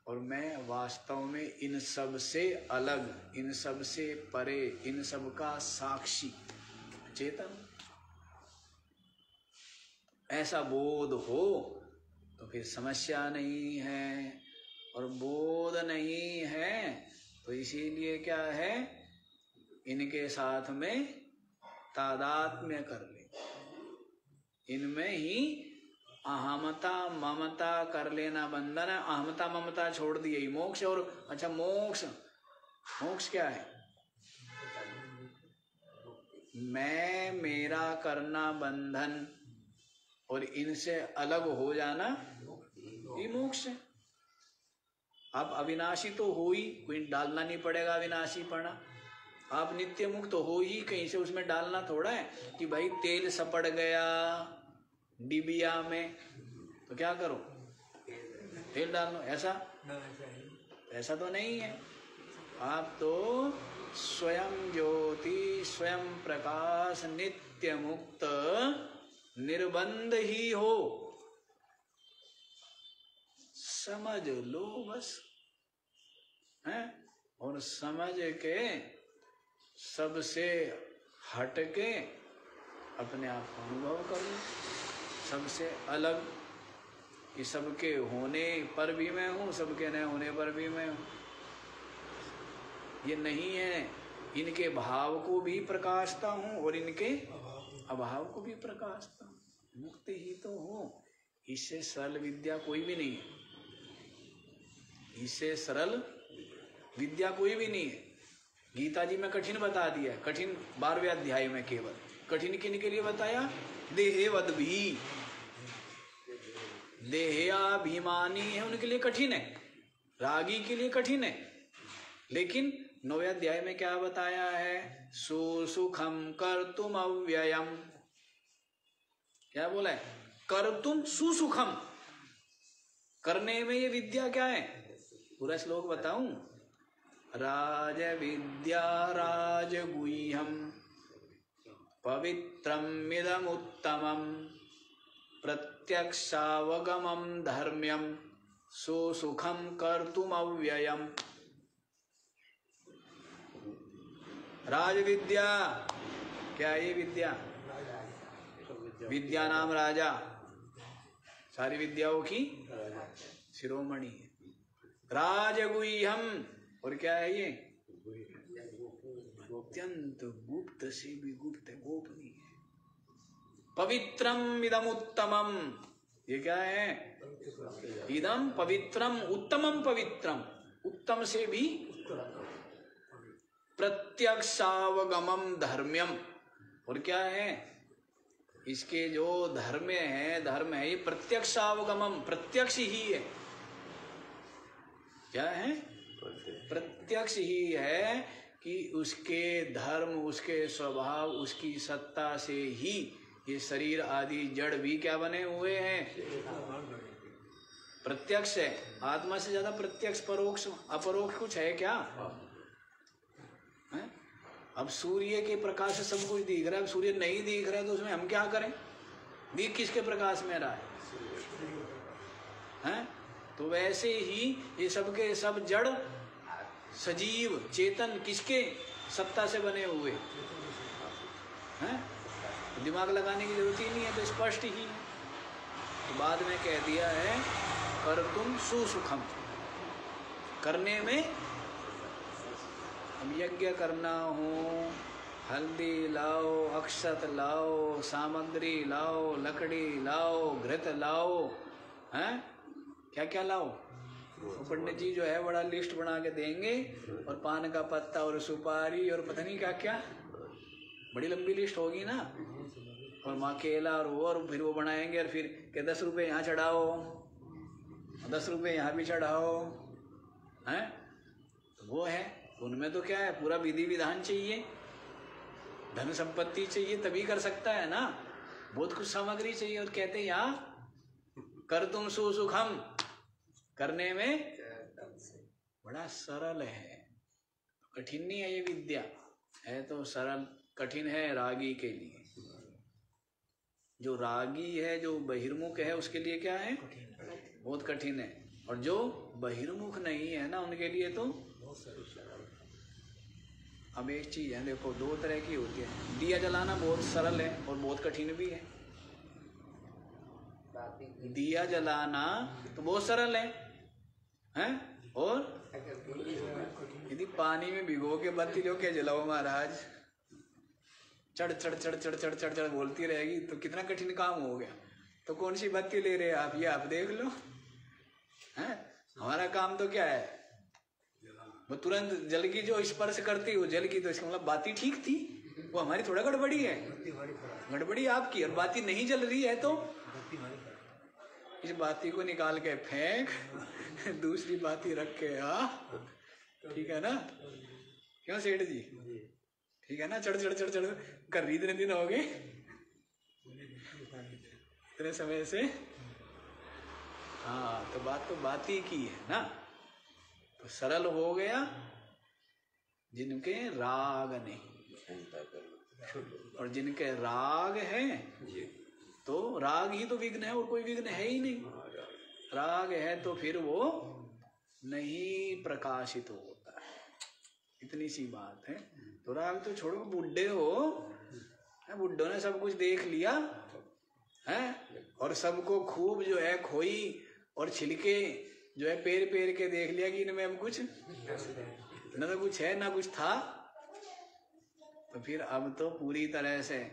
और मैं वास्तव में इन सब से अलग, इन सब से परे, इन सब का साक्षी चेतन। ऐसा बोध हो तो फिर समस्या नहीं है, और बोध नहीं है तो इसीलिए क्या है? इनके साथ में तादात्म्य कर ले, इनमें ही अहमता ममता कर लेना बंधन है। अहमता ममता छोड़ दी, यही मोक्ष। और अच्छा, मोक्ष क्या है? मैं मेरा करना बंधन और इनसे अलग हो जाना, ये मोक्ष है। आप अविनाशी तो हो ही, कोई डालना नहीं पड़ेगा अविनाशी पढ़ना। आप नित्य मुक्त हो ही, कहीं से उसमें डालना थोड़ा है कि भाई तेल सपड़ गया डिबिया में तो क्या करो? तेल डाल लो, ऐसा तो नहीं है। आप तो स्वयं ज्योति, स्वयं प्रकाश, नित्य मुक्त, निर्बंध ही हो, समझ लो बस, हैं? और समझ के सबसे हट के अपने आप को अनुभव करो, सबसे अलग, कि सबके होने पर भी मैं हूँ, सबके न होने पर भी मैं हूँ। ये नहीं है, इनके भाव को भी प्रकाशता हूँ और इनके अभाव को भी प्रकाशता हूँ, मुक्त ही तो हो। इससे सरल विद्या कोई भी नहीं है, इससे सरल विद्या कोई भी नहीं है। गीता जी में कठिन बता दिया, कठिन 12वें अध्याय में केवल। कठिन किन के लिए बताया? देहवद भी, देहाभिमानी है उनके लिए कठिन है, रागी के लिए कठिन है। लेकिन 9वें अध्याय में क्या बताया है? सुसुखम कर्तुम अव्ययम। क्या बोला है? कर्तुम सुसुखम, करने में ये विद्या क्या है? पूरा श्लोक बताऊं? राज विद्या राजगुह्यम पवित्रम इदम उत्तमम प्रत्यक्षावगमम धर्म्यम सुसुखम कर्तुम अव्ययम। राज विद्या क्या है? ये विद्या, विद्या नाम राजा, सारी विद्याओं की शिरोमणि है। राजगुह्यम, और क्या है ये? अत्यंत गुप्त से भी गुप्त, गोपनीय है। पवित्रम इदम उत्तमम, ये क्या है? इदम पवित्रम, उत्तमम पवित्रम, उत्तम से भी प्रत्यक्षावगमम धर्म्यम, और क्या है? इसके जो धर्म है ये प्रत्यक्षावगमम, प्रत्यक्ष ही है। क्या है? प्रत्यक्ष ही है कि उसके धर्म, उसके स्वभाव, उसकी सत्ता से ही ये शरीर आदि जड़ भी क्या बने हुए हैं? प्रत्यक्ष है। आत्मा से ज्यादा प्रत्यक्ष, परोक्ष, अपरोक्ष कुछ है क्या? है? अब सूर्य के प्रकाश से सब कुछ दिख रहा है, अब सूर्य नहीं दिख रहा है तो उसमें हम क्या करें? दिख किसके प्रकाश में रहा है? तो वैसे ही ये सब के सब जड़, सजीव, चेतन किसके सत्ता से बने हुए हैं? दिमाग लगाने की जरूरत ही नहीं है, तो स्पष्ट ही है। तो बाद में कह दिया है कर्तुम सुसुखम, करने में। अब यज्ञ करना हो, हल्दी लाओ, अक्षत लाओ, सामग्री लाओ, लकड़ी लाओ, घृत लाओ, हैं? क्या क्या लाओ? तो पंडित जी जो है बड़ा लिस्ट बना के देंगे, और पान का पत्ता और सुपारी और पता नहीं क्या क्या, बड़ी लंबी लिस्ट होगी ना। और माँ केला और फिर वो बनाएंगे, और फिर के 10 रुपये यहाँ चढ़ाओ, 10 रुपये यहाँ भी चढ़ाओ, हैं? तो वो है, उनमें तो क्या है? पूरा विधि विधान चाहिए, धन संपत्ति चाहिए, तभी कर सकता है ना। बहुत कुछ सामग्री चाहिए। और कहते हैं यहाँ कर तुम सुसुखम, करने में बड़ा सरल है, कठिन नहीं है ये विद्या, है तो सरल। कठिन है रागी के लिए, जो रागी है, जो बहिर्मुख है, उसके लिए क्या है? बहुत कठिन है। और जो बहिर्मुख नहीं है ना, उनके लिए तो अब एक चीज है, देखो 2 तरह की होती है। दिया जलाना बहुत सरल है और बहुत कठिन भी है। दिया जलाना तो बहुत सरल है, हैं? और यदि पानी में भिगो के बत्ती लो के जलाओ महाराज, चढ़ चढ़ चढ़ चढ़ चढ़ चढ़ चढ़ बोलती रहेगी, तो कितना कठिन काम हो गया। तो कौन सी बत्ती ले रहे हैं आप, ये आप देख लो, हैं? हमारा काम तो क्या है? वो तुरंत जल की जो स्पर्श करती हो, जल की, तो इसका मतलब बाती ठीक थी, वो हमारी थोड़ा गड़बड़ी है, गड़बड़ी आपकी। और बाती नहीं जल रही है तो इस बाती को निकाल के फेंक, दूसरी बाती रख के आ, ठीक है ना? क्यों सेठ जी? ठीक है ना? चढ़ चढ़ चढ़ चढ़ कर रही, इतने दिन हो गए, इतने समय से। हाँ, तो बात तो बाती की है ना। तो सरल हो गया जिनके राग नहीं, और जिनके राग है तो राग ही तो विघ्न है, और कोई विघ्न है ही नहीं। राग है तो फिर वो नहीं प्रकाशित होता है, इतनी सी बात है। तो राग तो छोड़ो, बुढ़े हो, बुढ़ों ने सब कुछ देख लिया है, और सबको खूब जो है खोई और छिलके जो है पेर पेर के देख लिया कि इनमें अब कुछ न तो कुछ है ना कुछ था। तो फिर अब तो पूरी तरह से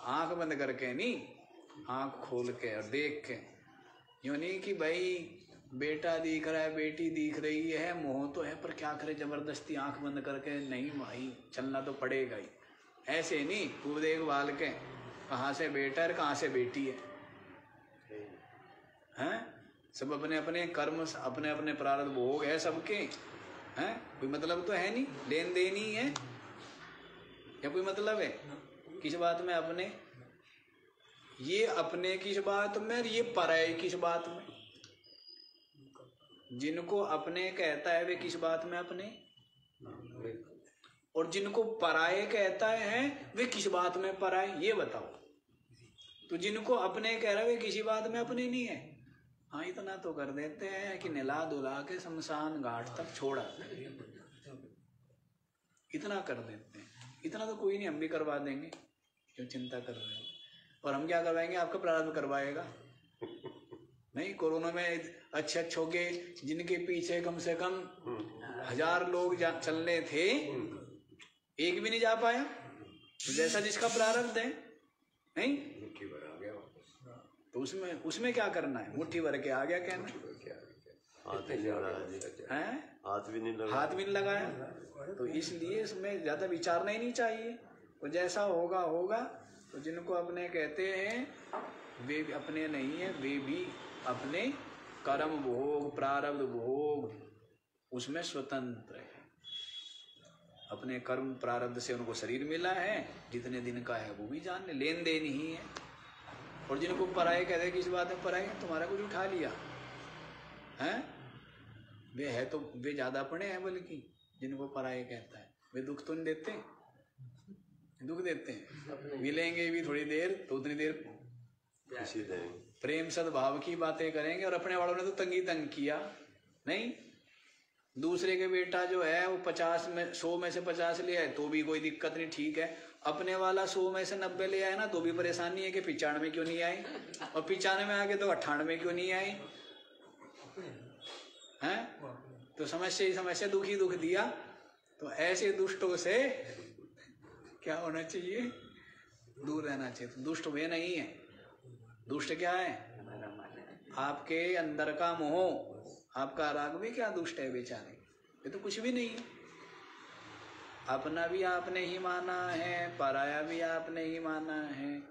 आंख बंद करके नहीं, आंख खोल के और देख के, यूं नहीं कि भाई बेटा दिख रहा है, बेटी दिख रही है, मोह तो है पर क्या करे, जबरदस्ती आंख बंद करके, नहीं भाई चलना तो पड़ेगा ही। ऐसे नहीं, खूब देखभाल के कहाँ से बेटा है कहाँ से बेटी है, हैं? सब अपने अपने कर्म, अपने अपने प्रारब्ध भोग है सबके, हैं? कोई मतलब तो है नहीं, लेन देन ही है, या कोई मतलब है किस बात में अपने? ये अपने किस बात में और ये पराये किस बात में? जिनको अपने कहता है वे किस बात में अपने, और जिनको पराये कहता है वे किस बात में पराये, ये बताओ। तो जिनको अपने कह रहा है वे किसी बात में अपने नहीं है। हाँ, इतना तो कर देते हैं कि निला दुला के शमशान घाट तक छोड़ा, इतना कर देते हैं। इतना तो कोई नहीं, हम भी करवा देंगे, क्यों चिंता कर रहे हो? और हम क्या करवाएंगे? आपका प्रारब्ध करवाएगा। नहीं, कोरोना में अच्छे के जिनके पीछे कम से कम 1000 लोग चलने थे, एक भी नहीं जा पाया। तो जैसा जिसका प्रारब्ध है, नहीं तो उसमें क्या करना है? मुट्ठी भर के आ गया कहना, हाथ भी नहीं लगाया। तो इसलिए इसमें ज्यादा विचारना ही नहीं चाहिए। तो जैसा होगा होगा। तो जिनको अपने कहते हैं वे अपने नहीं है, वे भी अपने कर्म भोग, प्रारब्ध भोग उसमें स्वतंत्र है। अपने कर्म प्रारब्ध से उनको शरीर मिला है, जितने दिन का है वो भी जान ले, लेन देन ही है। और जिनको पराये कहते हैं, किस बात में पराये? तुम्हारा कुछ उठा लिया हैं, वे है तो वे ज्यादा पड़े हैं, बल्कि जिनको पराये कहता है वे दुख तो नहीं देते, दुख देते हैं। मिलेंगे भी थोड़ी देर तो उतनी देर प्रेम सद्भाव की बातें करेंगे। और अपने वालों ने तो तंगी तंग किया, नहीं दूसरे के बेटा जो है वो 100 में से 50 ले आए तो भी कोई दिक्कत नहीं, ठीक है। अपने वाला 100 में से 90 ले आए ना तो भी परेशानी है कि 95 क्यों नहीं आए, और 95 में आगे तो 98 क्यों नहीं आए, हैं? तो समस्या ही समस्या, दुख ही दुख दिया। तो ऐसे दुष्टों से क्या होना चाहिए? दूर रहना चाहिए। तो दुष्ट वे नहीं है। दुष्ट क्या है? आपके अंदर का मोह, आपका राग भी क्या दुष्ट है बेचारे, ये तो कुछ भी नहीं है। अपना भी आपने ही माना है, पराया भी आपने ही माना है।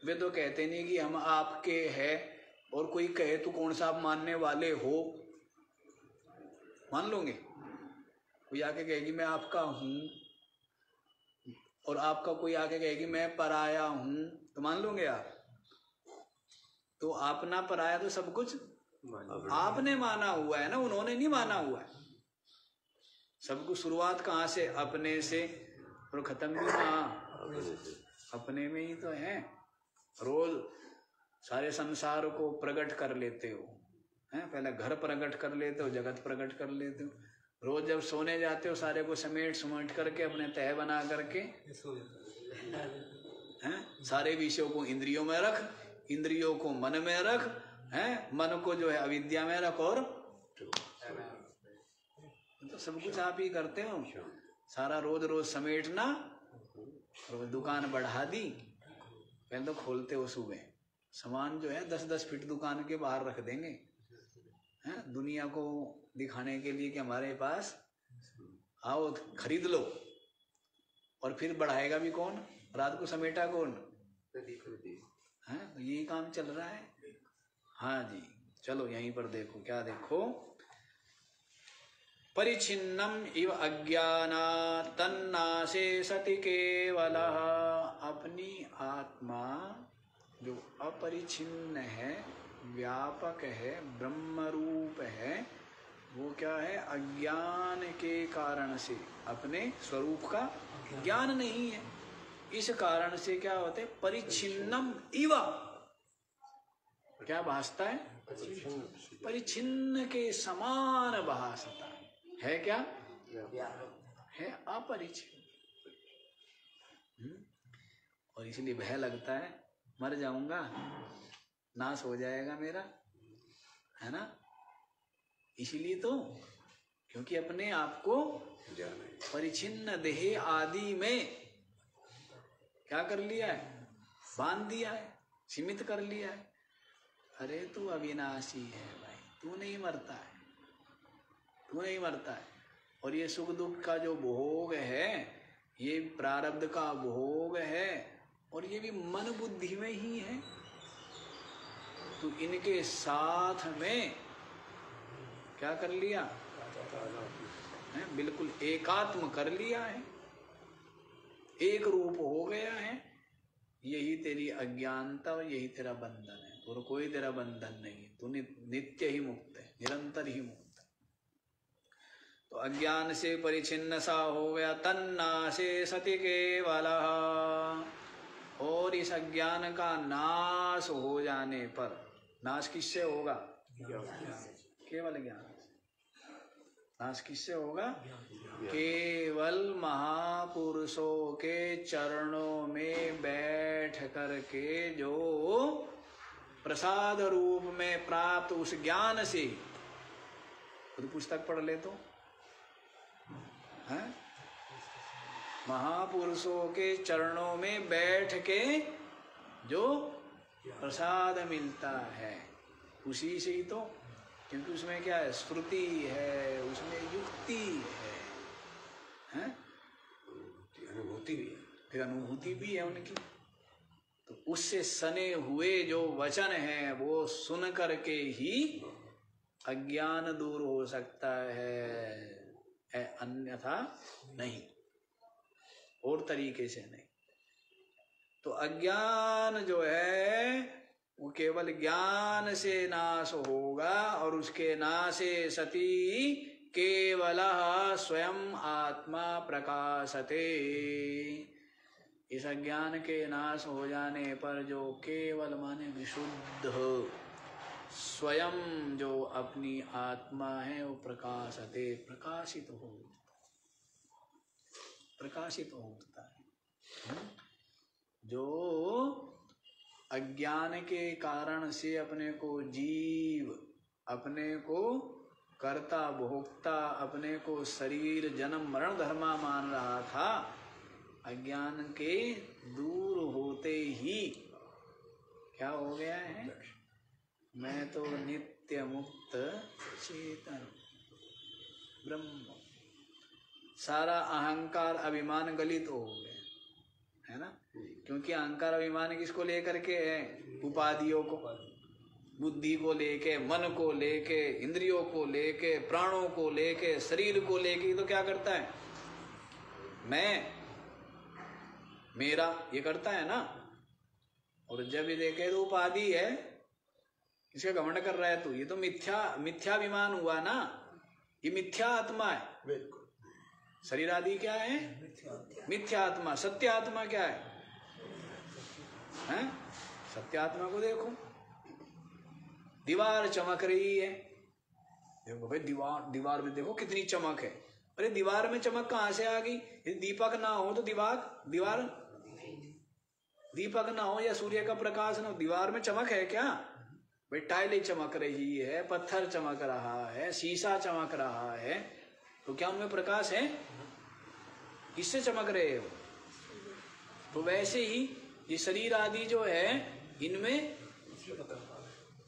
वे तो कहते नहीं कि हम आपके हैं, और कोई कहे तो कौन सा आप मानने वाले हो, मान लोगे? कोई आके कहेगी मैं आपका हूं, और आपका कोई आके कहेगी मैं पराया हूं, तो मान लोगे आप? तो अपना पराया तो सब कुछ आपने माना हुआ है ना, उन्होंने नहीं माना हुआ है। सब कुछ शुरुआत कहाँ से? अपने से, और खत्म भी कहाँ? अपने में ही तो है। रोज सारे संसार को प्रकट कर लेते हो, हैं? पहले घर प्रकट कर लेते हो, जगत प्रकट कर लेते हो। रोज जब सोने जाते हो सारे को समेट सुमेट करके अपने तह बना करके, हैं? सारे विषयों को इंद्रियों में रख, इंद्रियों को मन में रख, हैं? मन को जो है अविद्या में रख, और तो सब कुछ आप ही करते हो। सारा रोज रोज समेटना, रोज दुकान बढ़ा दी, पहले तो खोलते हो सुबह, सामान जो है 10-10 फीट दुकान के बाहर रख देंगे, हैं? दुनिया को दिखाने के लिए कि हमारे पास आओ खरीद लो। और फिर बढ़ाएगा भी कौन? रात को समेटा कौन? हैं? यही काम चल रहा है। हाँ जी, चलो यहीं पर देखो, क्या देखो? परिच्छिन्नम इव अज्ञाना तन्नासे सति केवलः। अपनी आत्मा जो अपरिच्छिन्न है, व्यापक है, ब्रह्म रूप है, वो क्या है? अज्ञान के कारण से अपने स्वरूप का ज्ञान नहीं है। इस कारण से क्या होते? परिच्छिन्नम इव, क्या भासता है? परिच्छिन्न के समान भासता है। क्या है? अपरिच्छिन्न। और इसलिए भय लगता है, मर जाऊंगा, नाश हो जाएगा मेरा, है ना? इसीलिए तो, क्योंकि अपने आप को परिच्छिन्न देह आदि में क्या कर लिया है? बांध दिया है, सीमित कर लिया है। अरे तू अविनाशी है भाई, तू नहीं मरता है, तू नहीं मरता है। और ये सुख दुख का जो भोग है, ये प्रारब्ध का भोग है, और ये भी मन बुद्धि में ही है। तो इनके साथ में क्या कर लिया है? बिल्कुल एकात्म कर लिया है, एक रूप हो गया है। यही तेरी अज्ञानता और यही तेरा बंधन है, और कोई तेरा बंधन नहीं। तू नित्य ही मुक्त है, निरंतर ही मुक्त है। तो अज्ञान से परिच्छिन्न सा हो गया। तन्नाशे सति केवलः, और इस अज्ञान का नाश हो जाने पर, नाश किससे होगा? केवल ज्ञान। नाश किससे होगा? केवल महापुरुषों के चरणों में बैठ करके जो प्रसाद रूप में प्राप्त उस ज्ञान से, खुद पुस्तक पढ़ ले तो है, महापुरुषों के चरणों में बैठ के जो प्रसाद मिलता है, उसी से ही तो। क्योंकि उसमें क्या है? श्रुति है, उसमें युक्ति है, अनुभूति भी है, फिर अनुभूति भी है उनकी। तो उससे सने हुए जो वचन है, वो सुन करके ही अज्ञान दूर हो सकता है, अन्यथा नहीं, और तरीके से नहीं। तो अज्ञान जो है वो केवल ज्ञान से नाश होगा, और उसके नाशे सती केवलः स्वयं आत्मा प्रकाशते। इस अज्ञान के नाश हो जाने पर जो केवल माने विशुद्ध स्वयं जो अपनी आत्मा है, वो प्रकाशते, प्रकाशित हो उठता है। जो अज्ञान के कारण से अपने को जीव, अपने को कर्ता भोक्ता, अपने को शरीर जन्म मरण धर्मा मान रहा था, अज्ञान के दूर होते ही क्या हो गया है? मैं तो नित्य मुक्त चेतन ब्रह्म। सारा अहंकार अभिमान गलित हो गया, है ना? क्योंकि अहंकार अभिमान किसको लेकर के है? उपाधियों को, बुद्धि को लेके, मन को लेके, इंद्रियों को लेके, प्राणों को लेके, शरीर को लेके। तो क्या करता है? मैं, मेरा, ये करता है ना। और जब ये देखे तो उपाधि है, इसका घमंड कर रहा है तू, ये तो मिथ्याभिमान हुआ ना, ये मिथ्या आत्मा है। शरीर आदि क्या है? मिथ्या आत्मा। सत्य आत्मा क्या है? हैं? सत्य आत्मा को देखो, दीवार चमक रही है, देखो भाई, दीवार में देखो कितनी चमक है। अरे दीवार में चमक कहां से आ गई? यदि दीपक ना हो तो दीवार दीपक ना हो या सूर्य का प्रकाश ना हो, दीवार में चमक है क्या? भाई टाइलें चमक रही है, पत्थर चमक रहा है, शीशा चमक रहा है, तो क्या उनमें प्रकाश है? किससे चमक रहे हो? तो वैसे ही ये शरीर आदि जो है, इनमें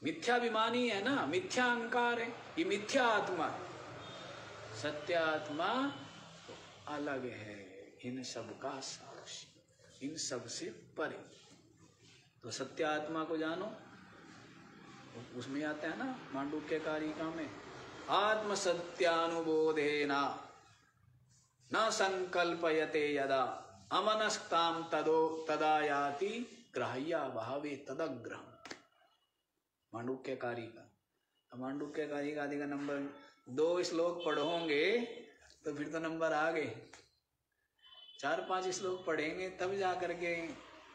मिथ्याभिमानी है ना, मिथ्या अहंकार है, ये मिथ्या आत्मा है। सत्य आत्मा तो अलग है, इन सब का साक्षी, इन सब से परे। तो सत्य आत्मा को जानो, उसमें आता है ना मांडुक्य कारिका में, आत्म सत्यानुबोधेना न संकल्पयते यदा अमनस्ताम तदा याति ग्राह्या भावे तदग्रह। मांडुक्य कारिका, मांडुक्य कारिका आदि का नंबर 2 श्लोक पढ़ोगे तो फिर तो नंबर आ गए। 4-5 श्लोक पढ़ेंगे तब जा करके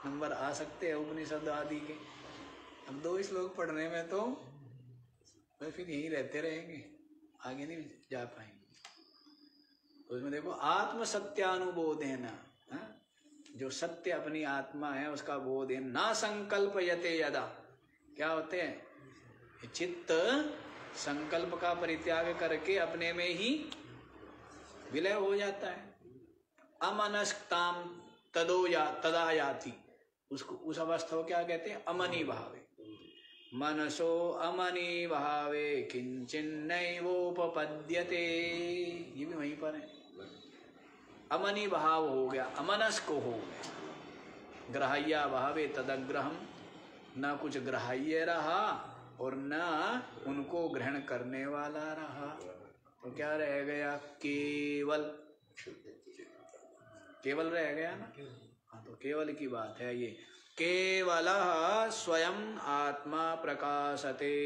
नंबर आ सकते हैं उपनिषद आदि के। अब 2 श्लोक पढ़ने में तो फिर यहीं रहते रहेंगे, आगे नहीं जा पाएंगे। तो उसमें देखो आत्म सत्यानुबोध है ना, जो सत्य अपनी आत्मा है उसका बोध है। ना संकल्पयते यदा, क्या होते हैं, चित्त संकल्प का परित्याग करके अपने में ही विलय हो जाता है। अमनस्कताम तदा याति, उसको उस अवस्था को क्या कहते हैं, अमनी भावे। मनसो अमनी भावे किंचिन्नैवोपपद्यते, ये भी वहीं पर है। अमनी भाव हो गया, अमनस्क हो गया। ग्राह्या भावे तदग्रहम, न कुछ ग्राह्य रहा और न उनको ग्रहण करने वाला रहा, तो क्या रह गया, केवल। केवल रह गया ना, हाँ, तो केवल की बात है ये। केवलः स्वयं आत्मा प्रकाशते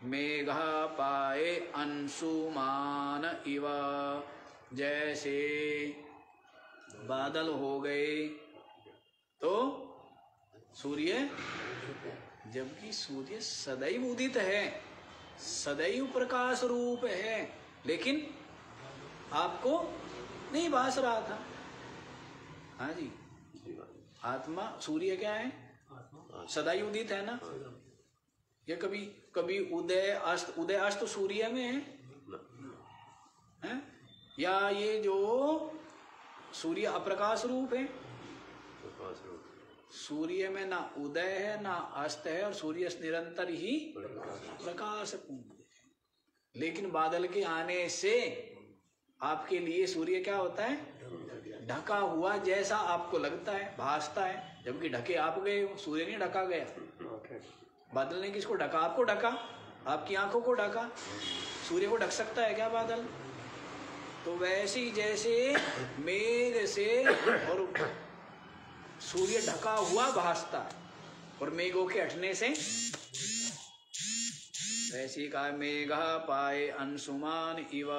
मेघा पाए अंशुमान इव, जैसे बादल हो गए तो सूर्य, जबकि सूर्य सदैव उदित है, सदैव प्रकाश रूप है, लेकिन आपको नहीं भास रहा था। हाँ जी, आत्मा सूर्य क्या है, सदैव उदित है ना। ये कभी कभी उदय अस्त सूर्य में है? या ये जो सूर्य अप्रकाश रूप है, सूर्य में ना उदय है ना अस्त है, और सूर्य निरंतर ही प्रकाश पुंज है। लेकिन बादल के आने से आपके लिए सूर्य क्या होता है, ढका हुआ जैसा आपको लगता है, भासता है, जबकि ढके आप गए हो, सूर्य नहीं ढका गया। बादल ने किसको ढका, आपको ढका, आपकी आंखों को ढका। सूर्य को ढक सकता है क्या बादल? तो वैसे ही जैसे मेघ से और सूर्य ढका हुआ भासता है और मेघों के हटने से, वैसे ही कहा मेघा पाए अंशुमान इव,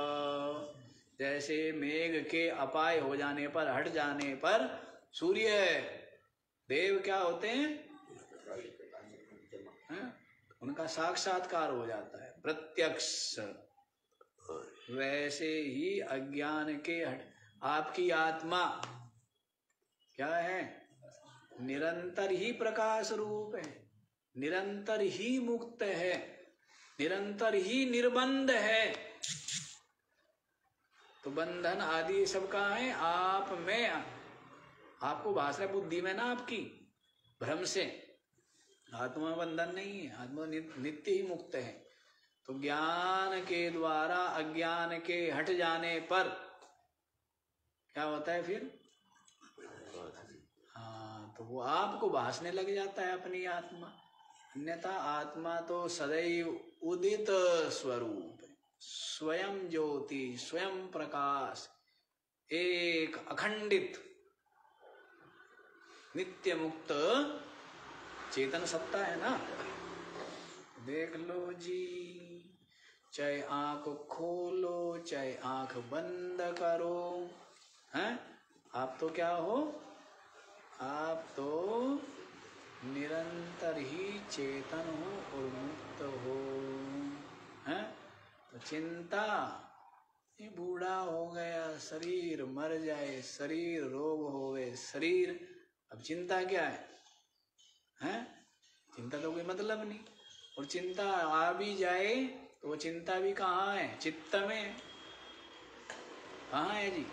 जैसे मेघ के अपाय हो जाने पर, हट जाने पर सूर्य देव क्या होते हैं, उनका साक्षात्कार हो जाता है, प्रत्यक्ष। वैसे ही अज्ञान के आपकी आत्मा क्या है, निरंतर ही प्रकाश रूप है, निरंतर ही मुक्त है, निरंतर ही निर्बंध है। तो बंधन आदि सब कहाँ है, आप में, आपको भास रहा है बुद्धि में ना, आपकी भ्रम से। आत्मा बंधन नहीं है, आत्मा नित्य ही मुक्त है। तो ज्ञान के द्वारा अज्ञान के हट जाने पर क्या होता है फिर, हाँ, तो वो आपको भासने लग जाता है अपनी आत्मा। अन्यथा आत्मा तो सदैव उदित स्वरूप, स्वयं ज्योति, स्वयं प्रकाश, एक अखंडित नित्य मुक्त चेतन सत्ता है ना। देख लो जी, चाहे आंख खोलो चाहे आंख बंद करो, हैं, आप तो क्या हो, आप तो निरंतर ही चेतन हो और मुक्त हो, हैं। तो चिंता, ये बूढ़ा हो गया, शरीर मर जाए, शरीर रोग होवे, शरीर, अब चिंता क्या है, हैं? चिंता तो कोई मतलब नहीं। और चिंता आ भी जाए तो वो चिंता भी कहाँ है, चित्त में। कहाँ है जी,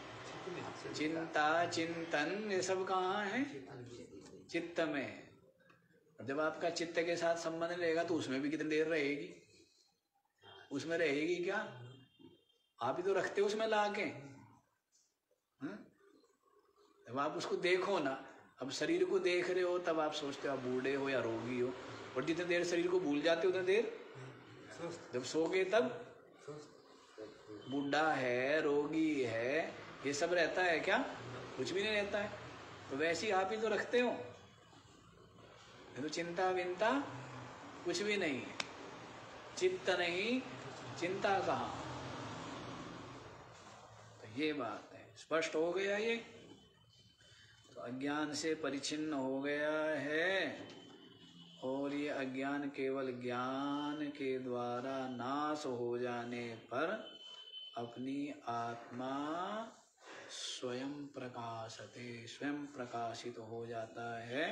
चिंता चिंतन ये सब कहाँ है, चित्त में। जब आपका चित्त के साथ संबंध रहेगा तो उसमें भी कितनी देर रहेगी, उसमें रहेगी क्या, आप ही तो रखते हो उसमें लाके। जब आप उसको देखो ना, अब शरीर को देख रहे हो तब आप सोचते हो आप बूढ़े हो या रोगी हो, और जितनी देर शरीर को भूल जाते हो उतनी देर जब सोगे तब बूढ़ा है, रोगी है, ये सब रहता है क्या, कुछ भी नहीं रहता है। तो वैसे ही आप ही तो रखते हो, तो चिंता विंता कुछ भी नहीं है, चित्त नहीं, चिंता कहाँ। ये बात है। स्पष्ट हो गया ये? तो अज्ञान से परिचिन्न हो गया है और ये अज्ञान केवल ज्ञान के द्वारा नाश हो जाने पर अपनी आत्मा स्वयं प्रकाशते, स्वयं प्रकाशित हो जाता है,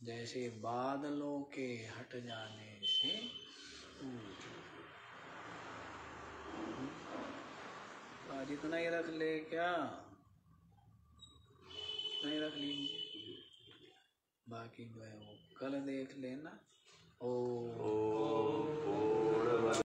जैसे बादलों के हट जाने से सूरज। आज इतना ही रख ले क्या? नहीं रख लीजिए, बाकी जो है वो कल देख लेना। ओ